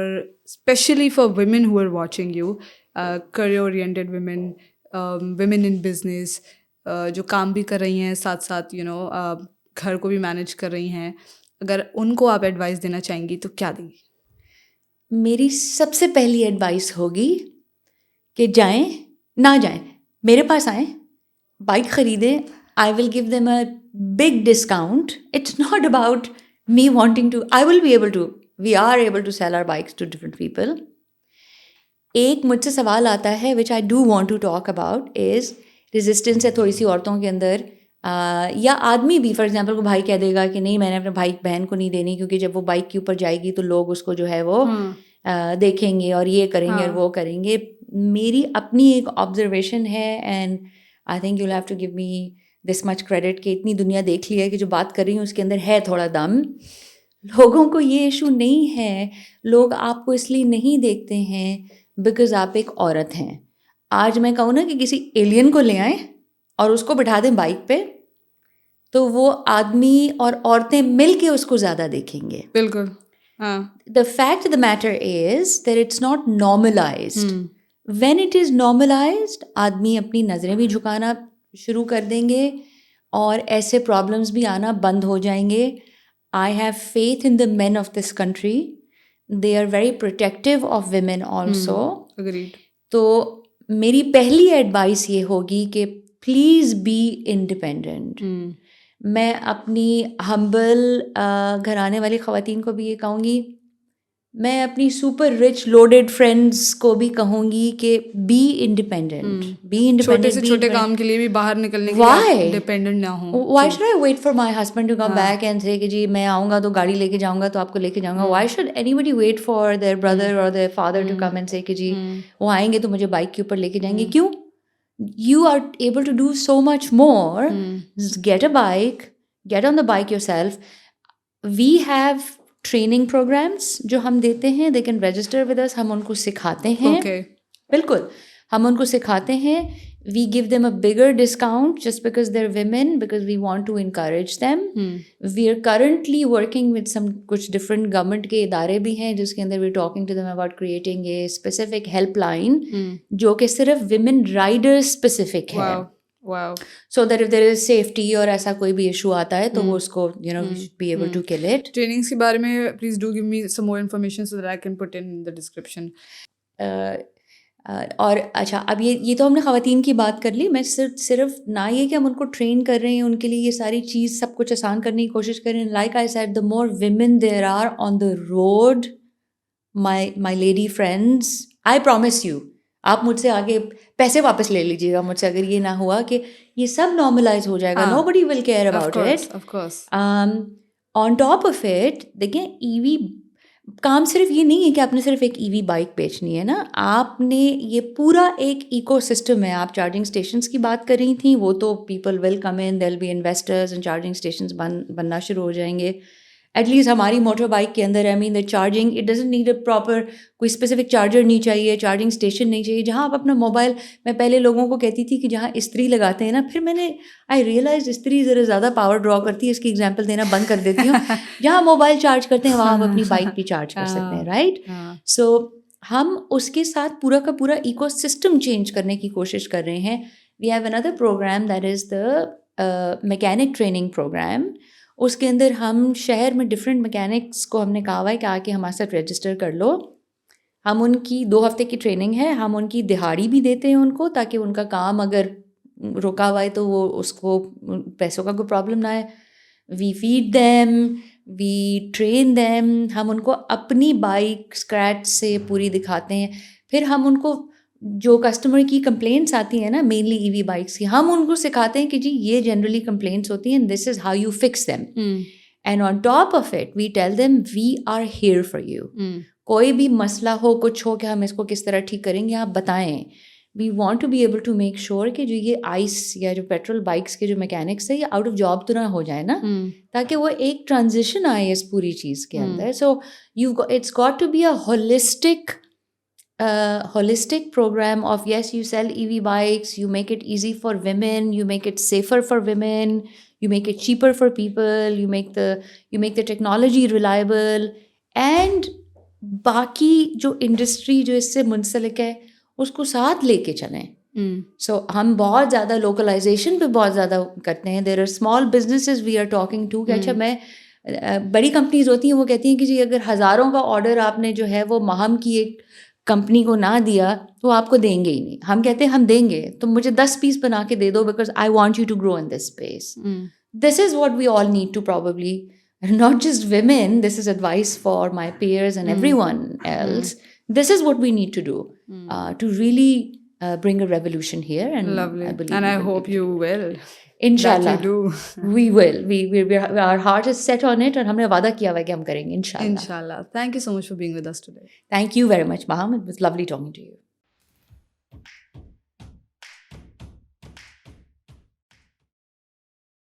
especially for women who are watching you, career-oriented women, women in business, जो काम भी कर रही हैं साथ साथ, घर को भी मैनेज कर रही हैं. अगर उनको आप एडवाइस देना चाहेंगी तो क्या देंगी? मेरी सबसे पहली एडवाइस होगी कि जाएं ना जाएं, मेरे पास आएं, बाइक ख़रीदें. I will give them a big discount. It's not about me wanting to, I will be able to, we are able to sell our bikes to different people. एक मुझसे सवाल आता है which I do want to talk about is resistance है थोड़ी सी औरतों के अंदर, या आदमी भी. फॉर एग्जांपल को भाई कह देगा कि नहीं मैंने अपने भाई बहन को नहीं देनी क्योंकि जब वो बाइक के ऊपर जाएगी तो लोग उसको जो है वो देखेंगे और ये करेंगे और वो करेंगे. मेरी अपनी एक ऑब्जर्वेशन है and I think you will have to give me this much credit कि इतनी दुनिया देख ली है कि जो बात कर रही हूँ उसके अंदर है थोड़ा दम. लोगों को ये इशू नहीं है, लोग आपको इसलिए नहीं देखते हैं बिकॉज आप एक औरत हैं. आज मैं कहूँ ना कि किसी एलियन को ले आएँ और उसको बिठा दें बाइक पे, तो वो आदमी और औरतें मिल के उसको ज़्यादा देखेंगे. बिल्कुल. The fact the matter is that it's not normalised. When it is normalised, आदमी अपनी नज़रें भी झुकाना शुरू कर देंगे और ऐसे प्रॉब्लम्स भी आना बंद हो जाएंगे. I have faith in the men of this country. They are very protective of women also. तो मेरी पहली एडवाइस ये होगी कि प्लीज़ बी इंडिपेंडेंट. मैं अपनी हम्बल घराने वाली ख़वातीन को भी ये कहूँगी, मैं अपनी सुपर रिच लोडेड फ्रेंड्स को भी कहूँगी कि बी इंडिपेंडेंट. Be independent. छोटे से छोटे काम के लिए भी बाहर निकलने के लिए डिपेंडेंट ना हो. Why should I wait for my husband to come back and say कि जी मैं आऊँगा तो गाड़ी लेके जाऊँगा तो आपको लेके जाऊँगा? Why should anybody wait for their brother or their father to come and say कि जी वो आएंगे तो मुझे बाइक के ऊपर लेके जाएंगे? क्यों? You are able to do so much more. Get a bike, get on the bike yourself. We have training programs जो हम देते हैं. They can register with us. हम उनको सिखाते हैं. Okay. बिल्कुल. हम उनको सिखाते हैं, we give them a bigger discount just because they're women, because we want to encourage them. We are currently working with some कुछ different government के इदारे भी हैं जिसके अंदर we're talking to them about creating a specific helpline जो कि सिर्फ women riders specific है. Wow. So that if there is safety और ऐसा कोई भी issue आता है तो वो उसको we should be able to kill it. Trainings के बारे में please do give me some more information so that I can put in the description. और अच्छा, अब ये तो हमने ख़वातीन की बात कर ली. मैं सिर्फ ना ये कि हम उनको ट्रेन कर रहे हैं, उनके लिए ये सारी चीज़ सब कुछ आसान करने की कोशिश कर रहे हैं. Like I said, the more women there are on the road, my lady friends, I promise you, आप मुझसे आगे पैसे वापस ले लीजिएगा मुझसे अगर ये ना हुआ कि ये सब नॉर्मलाइज हो जाएगा. Nobody will care about it. Of course. On top of it, देखिए ईवी काम सिर्फ ये नहीं है कि आपने सिर्फ एक ईवी बाइक बेचनी है ना, आपने ये पूरा एक इकोसिस्टम है. आप चार्जिंग स्टेशंस की बात कर रही थी, वो तो people will come in, there will be investors and charging stations बनना शुरू हो जाएंगे. एटलीस्ट हमारी मोटर बाइक के अंदर, I mean the charging, it doesn't need a proper कोई स्पेसिफिक चार्जर नहीं चाहिए, चार्जिंग स्टेशन नहीं चाहिए जहाँ आप अपना मोबाइल. मैं पहले लोगों को कहती थी कि जहाँ इस्त्री लगाते हैं ना, फिर मैंने आई रियलाइज इस्त्री ज़रा ज़्यादा पावर ड्रॉ करती है, इसकी एग्जांपल देना बंद कर देती हूँ. जहाँ मोबाइल चार्ज करते हैं वहाँ आप अपनी बाइक भी चार्ज कर सकते हैं, राइट. सो हम उसके साथ पूरा का पूरा इकोसिस्टम चेंज करने की कोशिश कर रहे हैं. We have another programme that is the mechanic training programme. उसके अंदर हम शहर में डिफरेंट मैकेनिक्स को हमने कहा हुआ है कि आके हमारे साथ रजिस्टर कर लो. हम उनकी 2 हफ्ते की ट्रेनिंग है, हम उनकी दिहाड़ी भी देते हैं उनको, ताकि उनका काम अगर रुका हुआ है तो वो उसको पैसों का कोई प्रॉब्लम ना है. We feed them, we train them, हम उनको अपनी बाइक स्क्रैच से पूरी दिखाते हैं. फिर हम उनको जो कस्टमर की कंप्लेंट्स आती हैं ना, मेनली ईवी बाइक्स की, हम उनको सिखाते हैं कि जी ये जनरली कंप्लेंट्स होती हैं, this is how you fix them. And on top of it we tell them we are here for you. कोई भी मसला हो, कुछ हो कि हम इसको किस तरह ठीक करेंगे, आप बताएं. We want to be able to make sure कि जो ये आइस या जो पेट्रोल बाइक्स के जो मैकेनिक्स है ये आउट ऑफ जॉब तो ना हो जाए ना, ताकि वो एक ट्रांजिशन आए इस पूरी चीज़ के अंदर. So it's got to be a holistic program of, yes, you sell EV bikes, you make it easy for women, you make it safer for women, you make it cheaper for people, you make the technology reliable, and बाकी जो industry जो इससे मुंसलिक है उसको साथ लेके चलें. सो हम बहुत ज़्यादा लोकलाइजेशन पे बहुत ज़्यादा करते हैं. There are small businesses we are talking to कि अच्छा, मैं बड़ी कंपनीज होती हैं वो कहती हैं कि जी अगर हज़ारों का ऑर्डर आपने जो है वो महम की एक कंपनी को ना दिया तो आपको देंगे ही नहीं. हम कहते हैं हम देंगे, तो मुझे 10 पीस बना के दे दो, because I want you to grow in this space. This is what we all need to probably, not just women, this is advice for my peers and everyone else. This is what we need to do to really bring a revolution here. And Lovely. I believe And I hope you will. Inshallah. That you do. We will. Our heart is set on it, और हमने वादा किया हुआ है कि हम करेंगे इंशाल्लाह. Inshallah. Thank you so much for being with us today. Thank you very much, Maham. It was lovely talking to you.